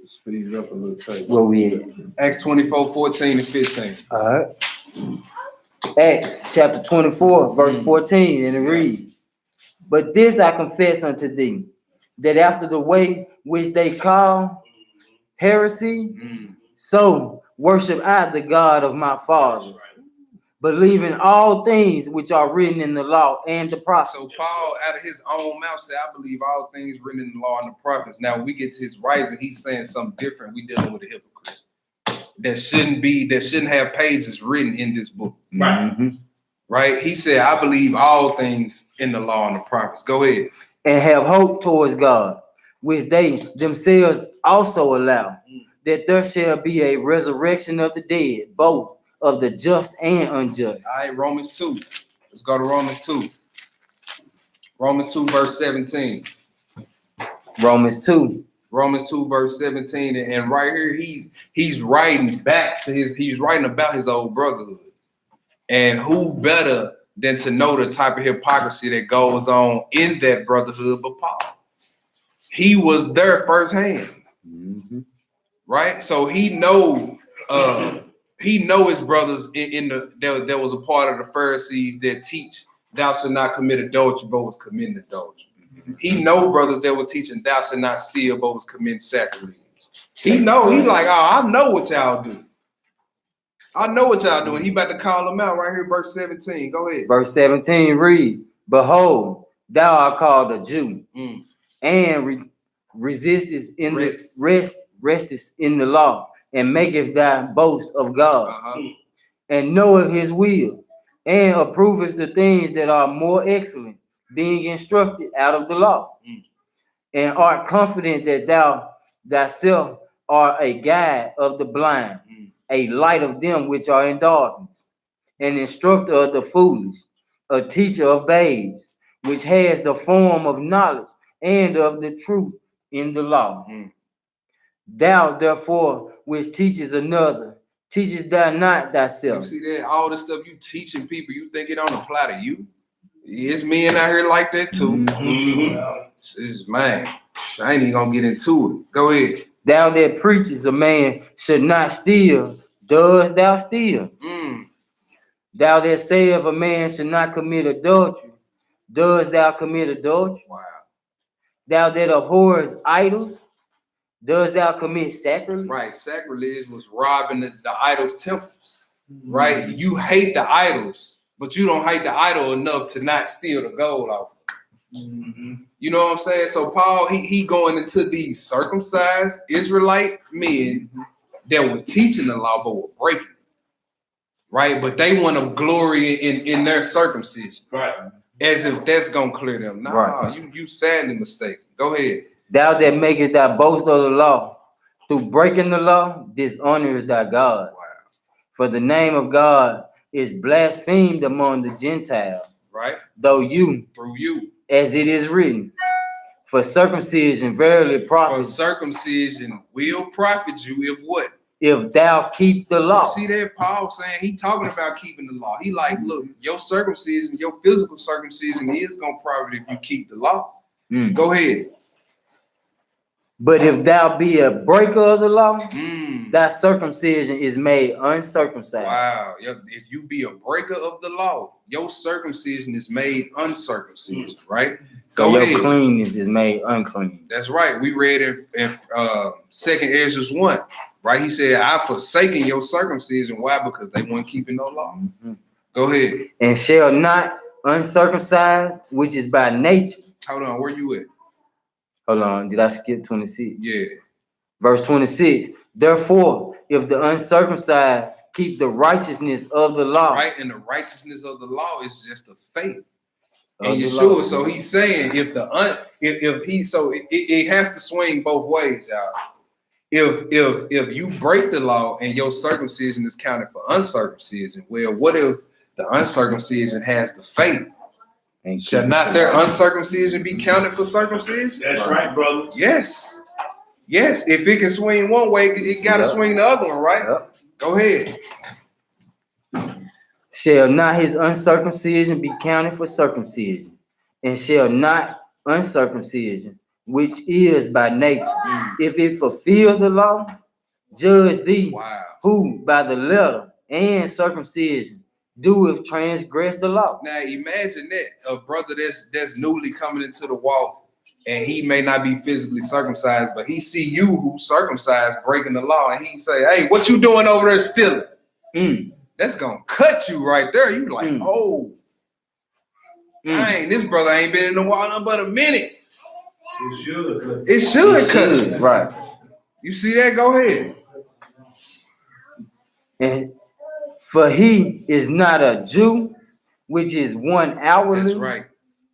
B: Speed it up a little tight.
G: Where we at?
B: Acts 24, 14 and 15.
G: All right. Acts chapter 24, verse 14, and it reads, "But this I confess unto thee, that after the way which they call heresy, so worship I the God of my fathers, believing all things which are written in the law and the
B: So
G: prophets."
B: Paul, out of his own mouth, said, "I believe all things written in the law and the prophets." Now, when we get to his writings, he's saying something different. We dealing with a hypocrite that shouldn't have pages written in this book,
D: Right.
G: Mhm.
B: right? He said, "I believe all things in the law and the prophets." Go ahead.
G: "And have hope towards God, which they themselves also allow, that there shall be a resurrection of the dead, both of the just and unjust."
B: All right, Romans 2. Let's go to Romans 2. Romans 2, verse 17.
G: Romans 2.
B: Romans 2, verse 17. And right here, he's writing he's writing about his old brotherhood. And who better than to know the type of hypocrisy that goes on in that brotherhood but Paul? He was there firsthand,
G: Mhm.
B: right? So he know his brothers that was a part of the Pharisees that teach thou shalt not commit adultery, but was committing adultery. He know brothers that was teaching thou shalt not steal, but was committing sacrilege. He like, oh, I know what y'all do. I know what y'all doing. He about to call them out right here, verse 17. Go ahead.
G: Verse 17 read, "Behold, thou art called a Jew,
B: Mm.
G: and resistest in
B: Rest.
G: the restest in the law, and maketh thy boast of God,
B: Uh-huh.
G: and knoweth his will, and approveth the things that are more excellent, being instructed out of the law,
B: Mm.
G: and art confident that thou thyself art a guide of the blind,
B: Mm.
G: a light of them which are in darkness, an instructor of the foolish, a teacher of babes, which has the form of knowledge and of the truth in the law.
B: Mm.
G: Thou therefore which teaches another, teachest thou not
B: You
G: thyself?"
B: see that? All the stuff you teaching people, you think it don't apply to you? It's men out here like that too.
D: Mhm.
B: It's man. I ain't even gonna get into it. Go ahead.
G: "Thou that preachest a man should not steal, does thou steal?
B: Mm.
G: Thou that sayest a man should not commit adultery, does thou commit adultery?
B: Wow.
G: Thou that abhorrest idols, does thou commit sacrilege?"
B: Right. Sacrilege was robbing the idols' temples. Right. You hate the idols, but you don't hate the idol enough to not steal the gold off. You know what I'm saying? So Paul, he going into these circumcised Israelite men that were teaching the law but were breaking it. Right? But they want to glory in their circumcision.
D: Right.
B: As if that's gonna clear them. Nah,
G: Right.
B: you sadly mistaken. Go ahead.
G: "Thou that makest thy boast of the law, through breaking the law, dishonorest thy God.
B: Wow.
G: For the name of God is blasphemed among the Gentiles,
B: Right?
G: though you,
B: Through you.
G: as it is written, for circumcision verily
B: For
G: profits,
B: circumcision will profit you if what?
G: if thou keep the
B: You
G: law."
B: see that? Paul saying he talking about keeping the law. He like, look, your circumcision, your physical circumcision is gonna profit if you keep the law.
G: Mm.
B: Go ahead.
G: "But if thou be a breaker of the law,
B: Mm.
G: thy circumcision is made uncircumcised."
B: Wow. If you be a breaker of the law, your circumcision is made uncircumcision, right?
G: So
B: Go
G: your
B: ahead.
G: cleanness is made unclean.
B: That's right. We read in 2 Ezra 1, right? He said, "I forsaken your circumcision." Why? Because they weren't keeping no law.
G: Mhm.
B: Go ahead.
G: "And shall not uncircumcised, which is by nature."
B: Hold on. Where you at?
G: Hold on, did I skip 26?
B: Yeah.
G: Verse 26. "Therefore, if the uncircumcised keep the righteousness of the law,
B: Right. And the righteousness of the law is just a faith And
G: Of the
B: Yeshua,
G: law.
B: so he's saying it has to swing both ways, y'all. If you break the law and your circumcision is counted for uncircumcision, well, what if the uncircumcision has the faith?
G: And
B: Shall not their uncircumcision be counted for circumcision?
D: That's right, brother.
B: Yes. Yes. If it can swing one way, it gotta
G: Yep.
B: swing the other one, right?
G: Yep.
B: Go ahead.
G: Shall not his uncircumcision be counted for circumcision? And shall not uncircumcision, which is by nature, if it fulfill the law, judge thee,
B: Wow.
G: who by the letter and circumcision doeth transgress the law?
B: Now imagine that a brother that's newly coming into the walk, and he may not be physically circumcised, but he see you who circumcised breaking the law, and he say, "Hey, what you doing over there stealing?"
G: Mm,
B: That's gonna cut you right there. You like,
G: Mm.
B: oh, dang, this brother ain't been in the water but a minute.
E: It should.
B: It should
G: it
B: cut
G: should,
B: you.
G: right.
B: You see that? Go ahead.
G: And for he is not a Jew, which is one outwardly,
B: That's right.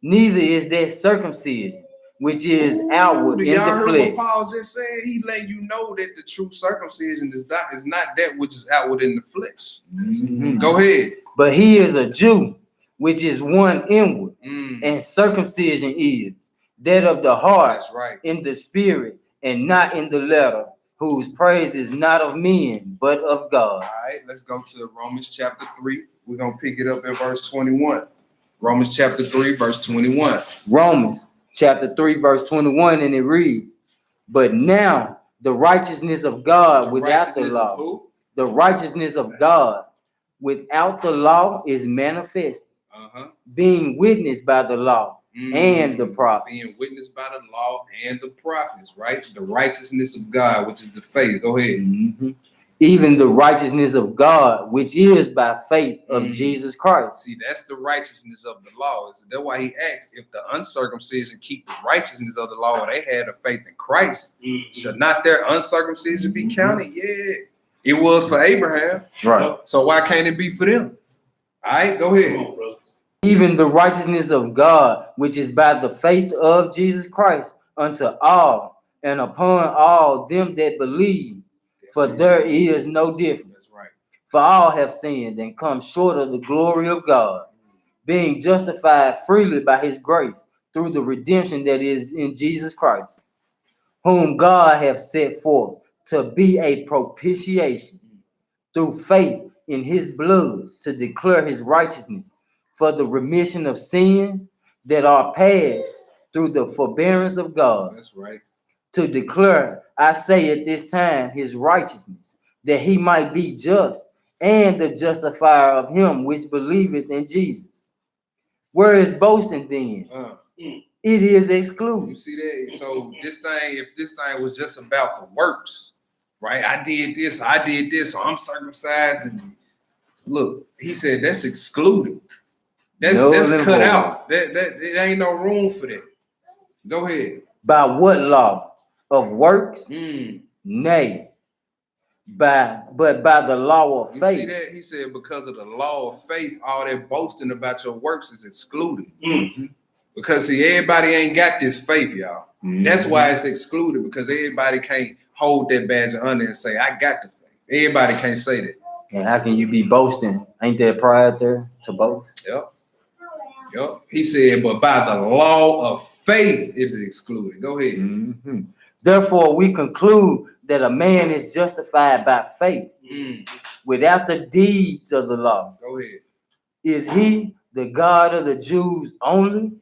G: neither is that circumcision, which is outward
B: Do
G: in
B: y'all
G: the
B: heard
G: flesh.
B: what Paul just said? He let you know that the true circumcision is not that which is outward in the flesh.
G: Mhm.
B: Go ahead.
G: But he is a Jew, which is one inward,
B: Mm,
G: and circumcision is that of the heart
B: that's right.
G: in the spirit, and not in the letter, whose praise is not of men, but of God.
B: All right, let's go to Romans chapter 3. We're going to pick it up at verse 21. Romans chapter 3, verse 21.
G: Romans chapter 3, verse 21, and it reads, but now the righteousness of God without the
B: Righteousness of
G: law,
B: who?
G: the righteousness of God without the law is manifest,
B: Uh-huh.
G: being witnessed by the law and the prophets.
B: Being witnessed by the law and the prophets, right? The righteousness of God, which is the faith. Go ahead.
G: Mhm. Even the righteousness of God, which is by faith of
B: Mhm.
G: Jesus Christ.
B: See, that's the righteousness of the law. So that's why he asked if the uncircumcision keep the righteousness of the law, or they had a faith in Christ. Should not their uncircumcision be counted? Yeah. It was for Abraham.
G: Right.
B: So why can't it be for them? All right, go
D: Come
B: ahead.
D: on, brother.
G: Even the righteousness of God, which is by the faith of Jesus Christ, unto all and upon all them that believe. For there is no difference.
B: That's right.
G: For all have sinned and come short of the glory of God, being justified freely by his grace through the redemption that is in Jesus Christ, whom God hath set forth to be a propitiation through faith in his blood, to declare his righteousness for the remission of sins that are past through the forbearance of God,
B: That's right.
G: to declare, I say at this time, his righteousness, that he might be just and the justifier of him which believeth in Jesus. Where is boasting then? It is
B: You
G: excluded.
B: see that? So this thing, if this thing was just about the works, right? I did this, so I'm circumcised. And look, he said that's excluded. That's cut
G: void.
B: out. There ain't no room for that. Go ahead.
G: By what law? Of works?
B: Mm.
G: Nay. But by the law of
B: You see
G: faith.
B: that? He said because of the law of faith, all that boasting about your works is excluded. Because see, everybody ain't got this faith, y'all. That's why it's excluded, because everybody can't hold that badge of honor and say, I got the faith. Everybody can't say that.
G: And how can you be boasting? Ain't there pride there to boast?
B: Yep. He said, but by the law of faith is excluded. Go ahead.
G: Mhm. Therefore, we conclude that a man is justified by faith without the deeds of the law.
B: Go ahead.
G: Is he the God of the Jews only?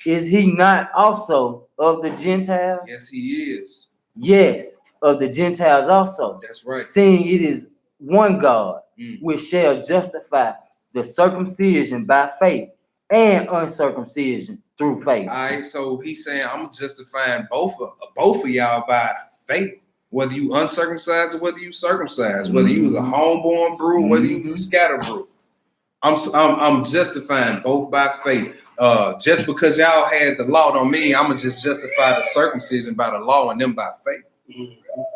G: Is he not also of the Gentiles?
B: Yes, he is.
G: Yes, of the Gentiles also.
B: That's right.
G: Seeing it is one God,
B: Mm.
G: which shall justify the circumcision by faith and uncircumcision through faith.
B: All right, so he's saying I'm justifying both of y'all by faith, whether you uncircumcised or whether you circumcised, whether you was a homeborn brew, whether you was a scatter brew. I'm justifying both by faith. Just because y'all had the law don't mean I'm gonna just justify the circumcision by the law and them by faith.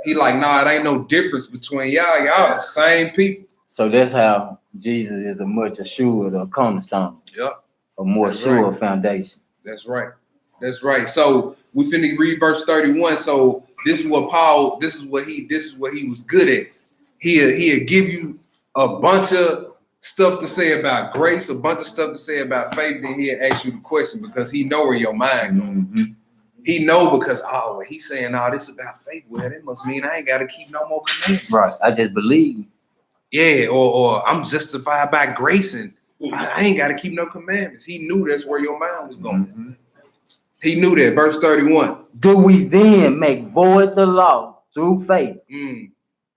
B: He like, nah, it ain't no difference between y'all. Y'all the same people.
G: So that's how Jesus is a much assured or cornerstone.
B: Yep.
G: a more
B: That's
G: sure
B: right.
G: foundation.
B: That's right. That's right. So we finna read verse 31. So this is what he was good at. He'll give you a bunch of stuff to say about grace, a bunch of stuff to say about faith, then he'll ask you the question because he know where your mind goes.
G: Mhm.
B: He know because he's saying all this about faith. Well, that must mean I ain't gotta keep no more commandments.
G: Right. I just believe.
B: Yeah, or I'm justified by grace and I ain't gotta keep no commandments. He knew that's where your mind was going.
G: Mhm.
B: He knew that. Verse 31.
G: Do we then make void the law through faith?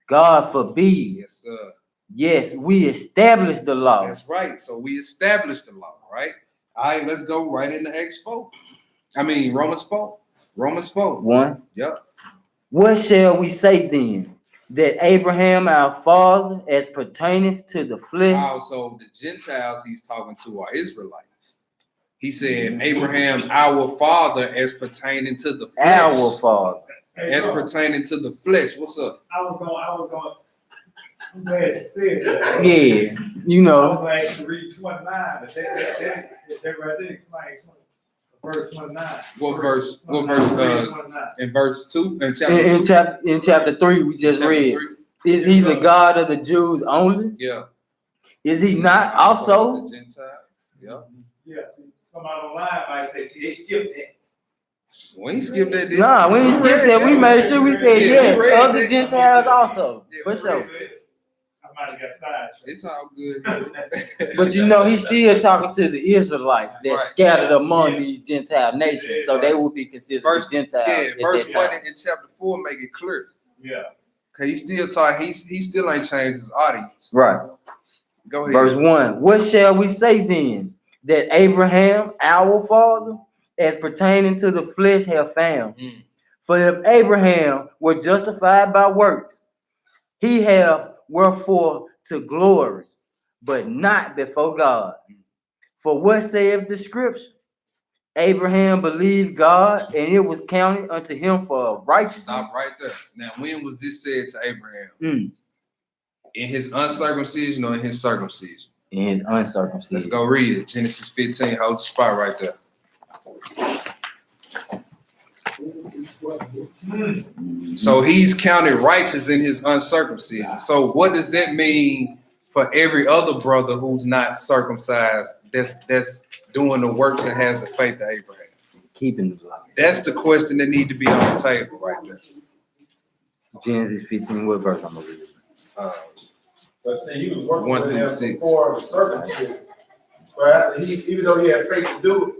G: God forbid.
B: Yes, sir.
G: Yes, we establish the law.
B: That's right. So we established the law, right? All right, let's go right into Romans 4. Romans 4.
G: 1.
B: Yep.
G: What shall we say then? That Abraham our father, as pertaineth to the flesh,
B: Also, the Gentiles he's talking to are Israelites. He said, Abraham, our father, as pertaining to the flesh.
G: our father.
B: As pertaining to the flesh. What's up?
E: I'm glad you said that.
G: Yeah, you
E: I'm
G: know,
E: glad to read 29, but that right there explains verse 29.
B: What verse?
E: Read 29.
B: In verse 2? In chapter 2?
G: in chapter 3 we just
B: Chapter
G: read.
B: 3?
G: Is he the God of the Jews only?
B: Yeah.
G: Is he not also?
B: The Gentiles. Yeah.
E: Yeah, somebody online might say, see, they skipped that.
B: We ain't skip that. did we?
G: Nah, we didn't skip that. We made sure we said
B: Yeah,
G: yes.
B: we read
G: Of the
B: that.
G: Gentiles also.
B: Yeah,
G: For
B: we
G: sure.
B: read that.
E: I might have got sidetracked.
B: It's all good.
G: But you know, he's still talking to the Israelites that
B: Right.
G: scattered among these Gentile nations. So they will be considered
B: Verse,
G: Gentiles
B: yeah,
G: at
B: verse
G: that
B: 1
G: time.
B: in chapter 4 make it clear.
E: Yeah.
B: Cause he still talk, he still ain't changed his audience.
G: Right.
B: Go ahead.
G: Verse 1. What shall we say then? That Abraham, our father, as pertaining to the flesh, have found. For if Abraham were justified by works, he have wherefore to glory, but not before God. For what saith the scripture? Abraham believed God, and it was counted unto him for righteousness.
B: Stop right there. Now, when was this said to Abraham?
G: Mm.
B: In his uncircumcision or in his circumcision?
G: In uncircumcision.
B: Let's go read it. Genesis 15, hold the spot right there. So he's counted righteous in his uncircumcision. So what does that mean for every other brother who's not circumcised that's doing the works and has the faith of Abraham?
G: Keeping the law.
B: That's the question that need to be on the table right there.
G: Genesis 15, what verse I'm gonna read?
F: But see, he was working
B: 1
F: with
B: through
F: them
B: 6.
F: before the circumcision. But after even though he had faith to do it,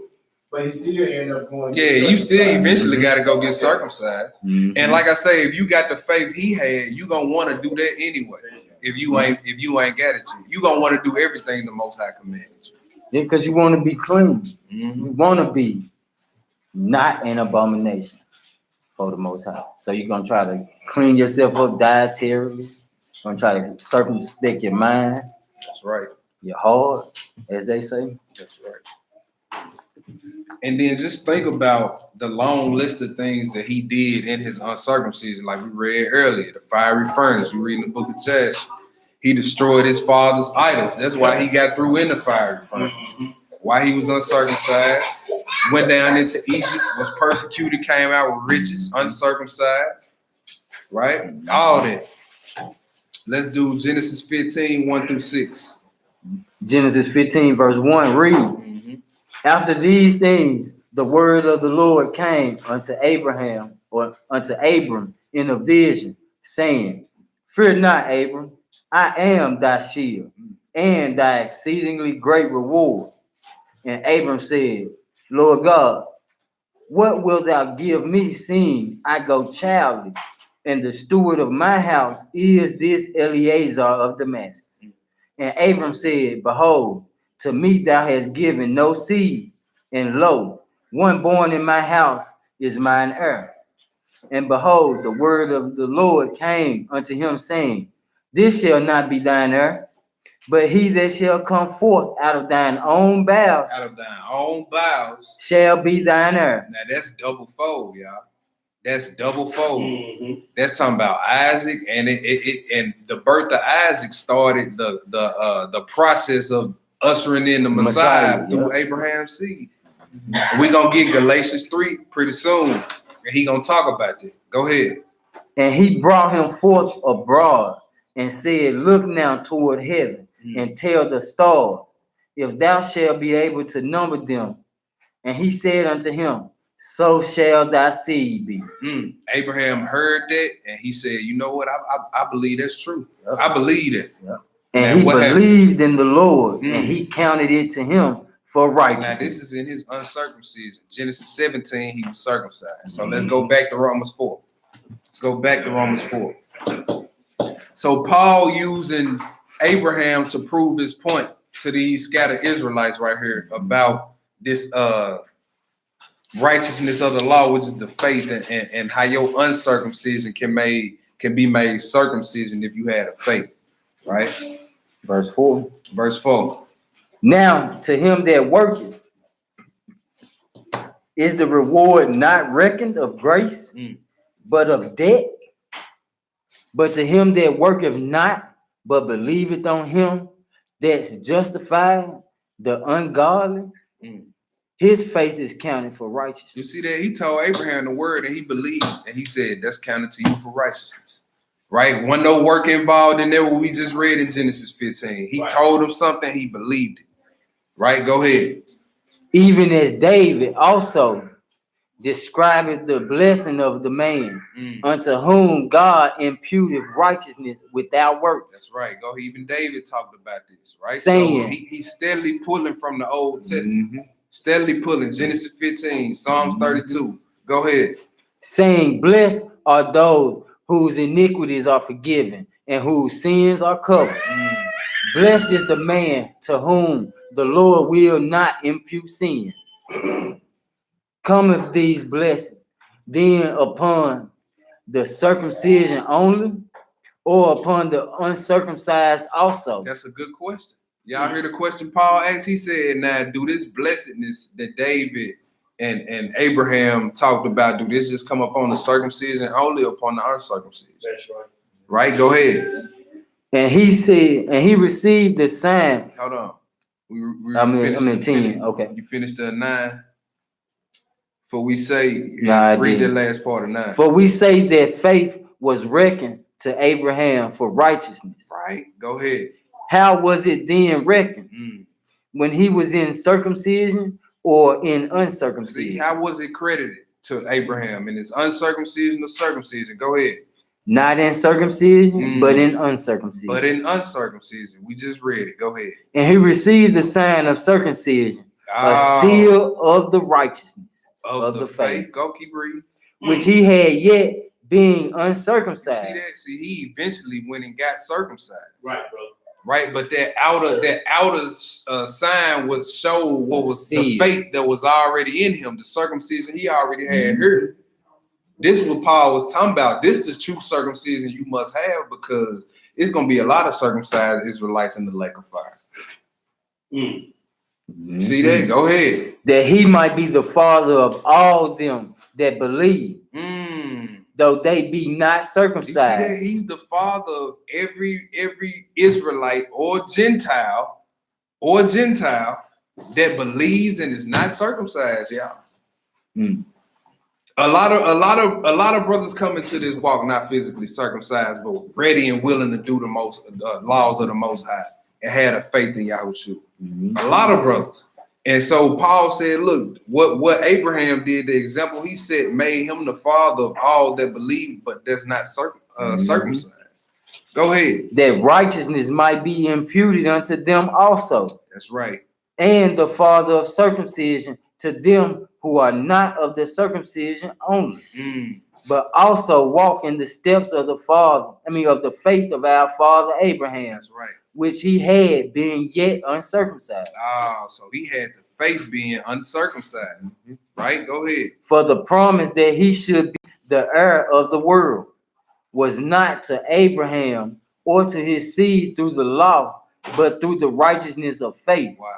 F: but he still ended up going.
B: Yeah, you still eventually got to go get circumcised.
G: Mhm.
B: And like I say, if you got the faith he had, you gonna want to do that anyway. If you ain't got it, you gonna want to do everything the Most High commanded you.
G: Yeah, because you want to be clean.
B: Mhm.
G: You want to be not an abomination for the Most High. So you're gonna try to clean yourself up dietarily. Gonna try to circumspect your mind,
B: That's right.
G: your heart, as they say.
B: That's right. And then just think about the long list of things that he did in his uncircumcision, like we read earlier, the fiery furnace. You read in the book of Jasher. He destroyed his father's idols. That's why he got through in the fiery furnace. Why he was uncircumcised, went down into Egypt, was persecuted, came out with riches, uncircumcised, right? All that. Let's do Genesis 15, 1 through 6.
G: Genesis 15, verse 1, read. After these things, the word of the Lord came unto Abraham, or unto Abram in a vision, saying, Fear not, Abram, I am thy shield, and thy exceedingly great reward. And Abram said, Lord God, what wilt thou give me, seeing I go childless, and the steward of my house is this Eleazar of Damascus? And Abram said, Behold, to me thou hast given no seed, and lo, one born in my house is mine heir. And behold, the word of the Lord came unto him, saying, This shall not be thine heir, but he that shall come forth out of thine own bowels
B: Out of thine own bowels.
G: shall be thine heir.
B: Now that's double fold, y'all. That's double fold.
D: Mhm.
B: That's talking about Isaac, and and the birth of Isaac started the process of ushering in the Messiah through Abraham's seed. We're gonna get Galatians 3 pretty soon. And he gonna talk about that. Go ahead.
G: And he brought him forth abroad and said, look now toward heaven and tell the stars, if thou shalt be able to number them. And he said unto him, so shall thy seed be.
B: Abraham heard that and he said, you know what? I believe that's true. I believe it.
G: And he believed in the Lord, and he counted it to him for righteousness.
B: Now, this is in his uncircumcision. Genesis 17, he was circumcised. So let's go back to Romans 4. Let's go back to Romans 4. So Paul using Abraham to prove his point to these scattered Israelites right here about this righteousness of the law, which is the faith, and how your uncircumcision can be made circumcision if you had a faith, right?
G: Verse 4.
B: Verse 4.
G: Now to him that worketh is the reward not reckoned of grace, but of debt. But to him that worketh not, but believeth on him that's justified the ungodly, his faith is counted for righteousness.
B: You see that he told Abraham the word and he believed, and he said that's counted to you for righteousness. Right? Wasn't no work involved in there what we just read in Genesis 15. He told him something, he believed it. Right? Go ahead.
G: Even as David also describeth the blessing of the man unto whom God imputed righteousness without works.
B: That's right. Go ahead. Even David talked about this, right?
G: Saying,
B: so he's steadily pulling from the Old Testament. Steadily pulling. Genesis 15, Psalms 32. Go ahead.
G: Saying, blessed are those whose iniquities are forgiven and whose sins are covered. Blessed is the man to whom the Lord will not impute sin. Cometh these blessings then upon the circumcision only, or upon the uncircumcised also?
B: That's a good question. Y'all hear the question Paul asked? He said, now do this blessedness that David and Abraham talked about, do this just come upon the circumcision only, upon the uncircumcision?
D: That's right.
B: Right? Go ahead.
G: And he said, and he received the sign.
B: Hold on.
G: I'm in 10. Okay.
B: You finished the 9? For we say,
G: Nah,
B: read the last part of 9.
G: For we say that faith was reckoned to Abraham for righteousness.
B: Right? Go ahead.
G: How was it then reckoned? When he was in circumcision or in uncircumcision?
B: See, how was it credited to Abraham in his uncircumcision or circumcision? Go ahead.
G: Not in circumcision, but in uncircumcision.
B: But in uncircumcision, we just read it. Go ahead.
G: And he received the sign of circumcision, a seal of the righteousness of the faith.
B: Go keep reading.
G: Which he had yet being uncircumcised.
B: See that? See, he eventually went and got circumcised.
D: Right, brother.
B: Right, but that outer sign would show what was the faith that was already in him, the circumcision he already had here. This is what Paul was talking about. This is the true circumcision you must have, because it's going to be a lot of circumcised Israelites in the lake of fire. See that? Go ahead.
G: That he might be the father of all them that believe, though they be not circumcised.
B: He's the father of every Israelite or Gentile that believes and is not circumcised, y'all. A lot of brothers come into this walk not physically circumcised, but ready and willing to do the most laws of the Most High and had a faith in Yahushua. A lot of brothers. And so Paul said, look, what Abraham did, the example he set, made him the father of all that believe, but that's not circumcised. Go ahead.
G: That righteousness might be imputed unto them also.
B: That's right.
G: And the father of circumcision to them who are not of the circumcision only, but also walk in the steps of of the faith of our father Abraham.
B: That's right.
G: Which he had being yet uncircumcised.
B: So he had the faith being uncircumcised. Right? Go ahead.
G: For the promise that he should be the heir of the world was not to Abraham or to his seed through the law, but through the righteousness of faith.
B: Wow.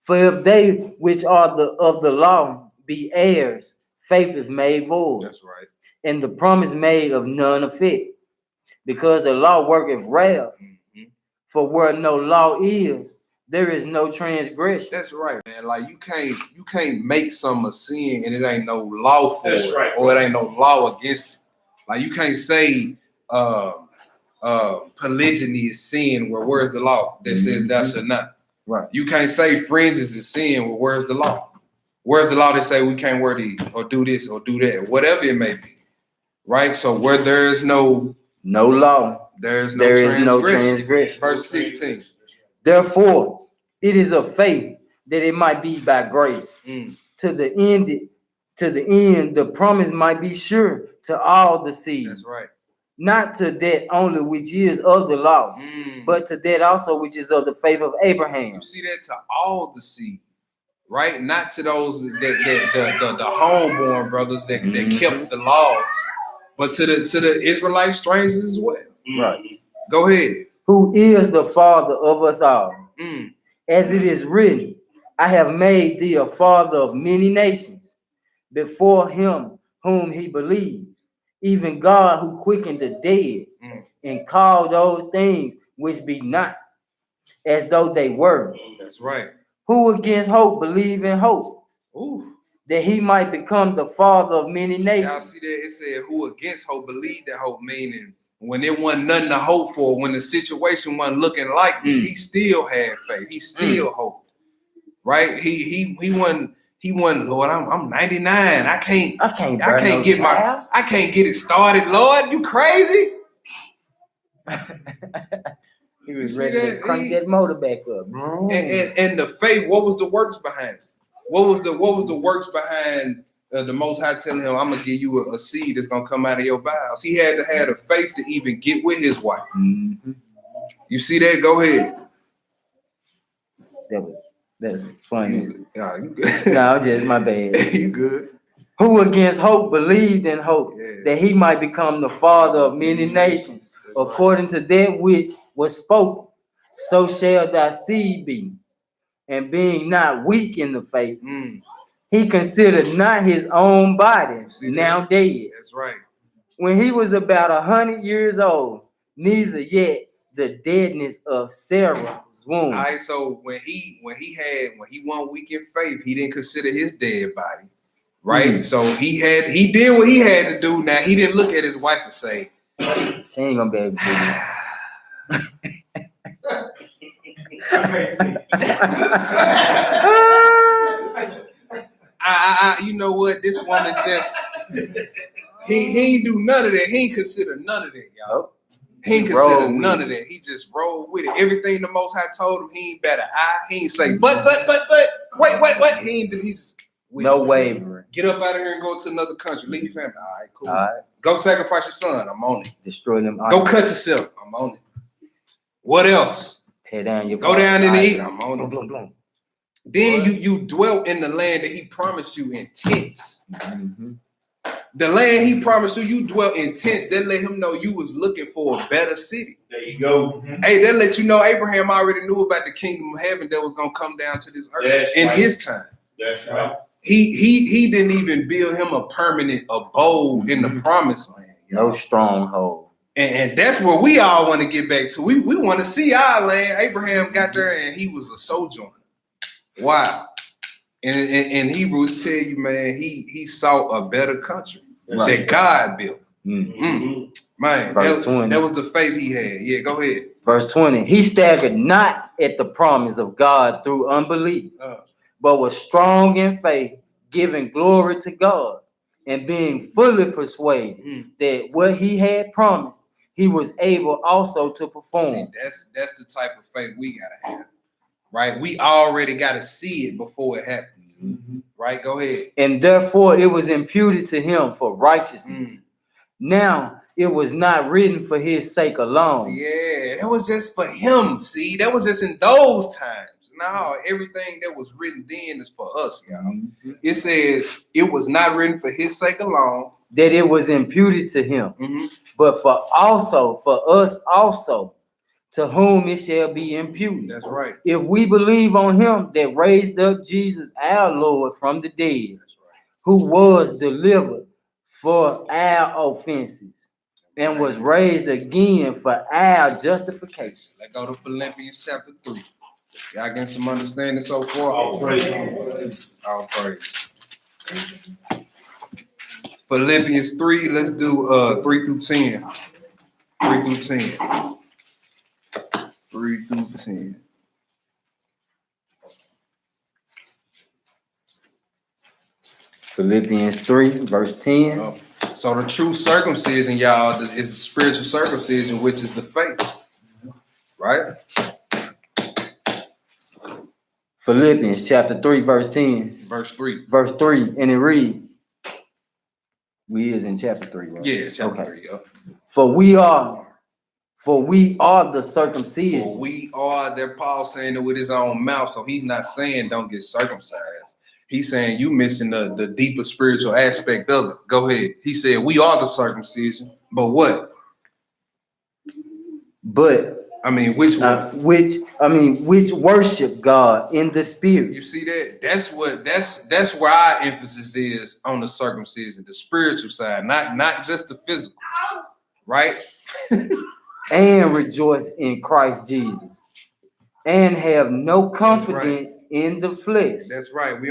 G: For if they which are of the law be heirs, faith is made void.
B: That's right.
G: And the promise made of none effect, because the law worketh wrath. For where no law is, there is no transgression.
B: That's right, man. Like you can't make some a sin and it ain't no law for
D: That's
B: it,
D: right.
B: or it ain't no law against it. Like you can't say polygyny is sin. Where's the law that says thou shalt not?
G: Right.
B: You can't say fringes is sin. Where's the law? Where's the law that say we can't wear these or do this or do that, whatever it may be? Right. So where there is no
G: law,
B: there is
G: there is no
B: transgression.
G: transgression.
B: Verse 16.
G: Therefore, it is of faith that it might be by grace. To the end, the promise might be sure to all the seed.
B: That's right.
G: Not to that only which is of the law, but to that also which is of the faith of Abraham.
B: You see that, to all the seed, right? Not to those that the homeborn brothers that kept the laws, but to the Israelite strangers as well.
G: Right.
B: Go ahead.
G: Who is the father of us all? As it is written, I have made thee a father of many nations, before him whom he believed, even God who quickened the dead, and called those things which be not as though they were.
B: That's right.
G: Who against hope believe in hope,
B: Ooh.
G: that he might become the father of many
B: Y'all
G: nations.
B: see that? It said, who against hope believe that hope, meaning when there wasn't nothing to hope for, when the situation wasn't looking like it, he still had faith. He still hoped. Right? He wasn't, Lord, I'm 99. I can't get it started, Lord. You crazy?
G: He was
B: You see
G: ready to
B: that?
G: crank that motor back up.
B: And the faith, what was the works behind it? What was the works behind the Most High telling him, I'm gonna give you a seed that's gonna come out of your bowels? He had to have the faith to even get with his wife. You see that? Go ahead.
G: That's funny.
B: Yeah, you good.
G: No, just my bad.
B: You good.
G: Who against hope believed in hope,
B: Yeah.
G: that he might become the father of many nations, according to that which was spoken. So shall thy seed be. And being not weak in the faith, he considered not his own body now dead,
B: That's right.
G: when he was about 100 years old, neither yet the deadness of Sarah's womb.
B: All right, so when he wasn't weak in faith, he didn't consider his dead body, right? So he did what he had to do. Now he didn't look at his wife and say,
G: She ain't gonna be able to do this.
B: you know what? This woman just he ain't do none of that. He ain't consider none of that, y'all. He ain't consider none of that. He just rolled with it. Everything the Most High told him, he ain't bat an eye. He ain't say, but, wait. He ain't do. He's
G: No wavering.
B: Get up out of here and go to another country. Leave your family. All right, cool.
G: All right.
B: Go sacrifice your son. I'm on it.
G: Destroy them.
B: Go cut yourself. I'm on it. What else?
G: Tear down your.
B: Go down in the east.
G: I'm on it.
B: Then you dwelt in the land that he promised you in tents. The land he promised you dwelt in tents. That let him know you was looking for a better city.
D: There you go.
B: Hey, that let you know Abraham already knew about the kingdom of heaven that was gonna come down to this earth in his time.
D: That's right.
B: He didn't even build him a permanent abode in the promised land.
G: No stronghold.
B: And that's where we all want to get back to. We want to see our land. Abraham got there and he was a sojourner. Wow. And Hebrews tell you, man, he saw a better country that God built. Man,
G: Verse 20.
B: that was the faith he had. Yeah, go ahead.
G: Verse 20. He staggered not at the promise of God through unbelief, but was strong in faith, giving glory to God, and being fully persuaded that what he had promised, he was able also to perform.
B: See, that's the type of faith we gotta have, right? We already gotta see it before it happens, right? Go ahead.
G: And therefore it was imputed to him for righteousness. Now it was not written for his sake alone.
B: Yeah, that was just for him. See, that was just in those times. No, everything that was written then is for us, y'all. It says it was not written for his sake alone,
G: that it was imputed to him, but for us also, to whom it shall be imputed.
B: That's right.
G: If we believe on him that raised up Jesus our Lord from the dead, who was delivered for our offenses and was raised again for our justification.
B: Let's go to Philippians chapter 3. Y'all getting some understanding so far?
D: All praise.
B: All praise. Philippians 3, let's do 3 through 10. 3 through 10. 3 through 10.
G: Philippians 3, verse 10.
B: So the true circumcision, y'all, is the spiritual circumcision, which is the faith. Right?
G: Philippians chapter 3, verse 10.
B: Verse 3.
G: Verse 3, and it reads. We is in chapter 3, right?
B: Yeah, chapter
G: Okay.
B: 3. Yeah.
G: For we are the
B: For
G: circumcision.
B: we are, there Paul saying it with his own mouth, so he's not saying don't get circumcised. He's saying you missing the deeper spiritual aspect of it. Go ahead. He said we are the circumcision, but what?
G: But
B: I mean, which one?
G: which worship God in the spirit.
B: You see that? That's where our emphasis is on the circumcision, the spiritual side, not just the physical, right?
G: And rejoice in Christ Jesus. And have no confidence in the flesh.
B: That's right. We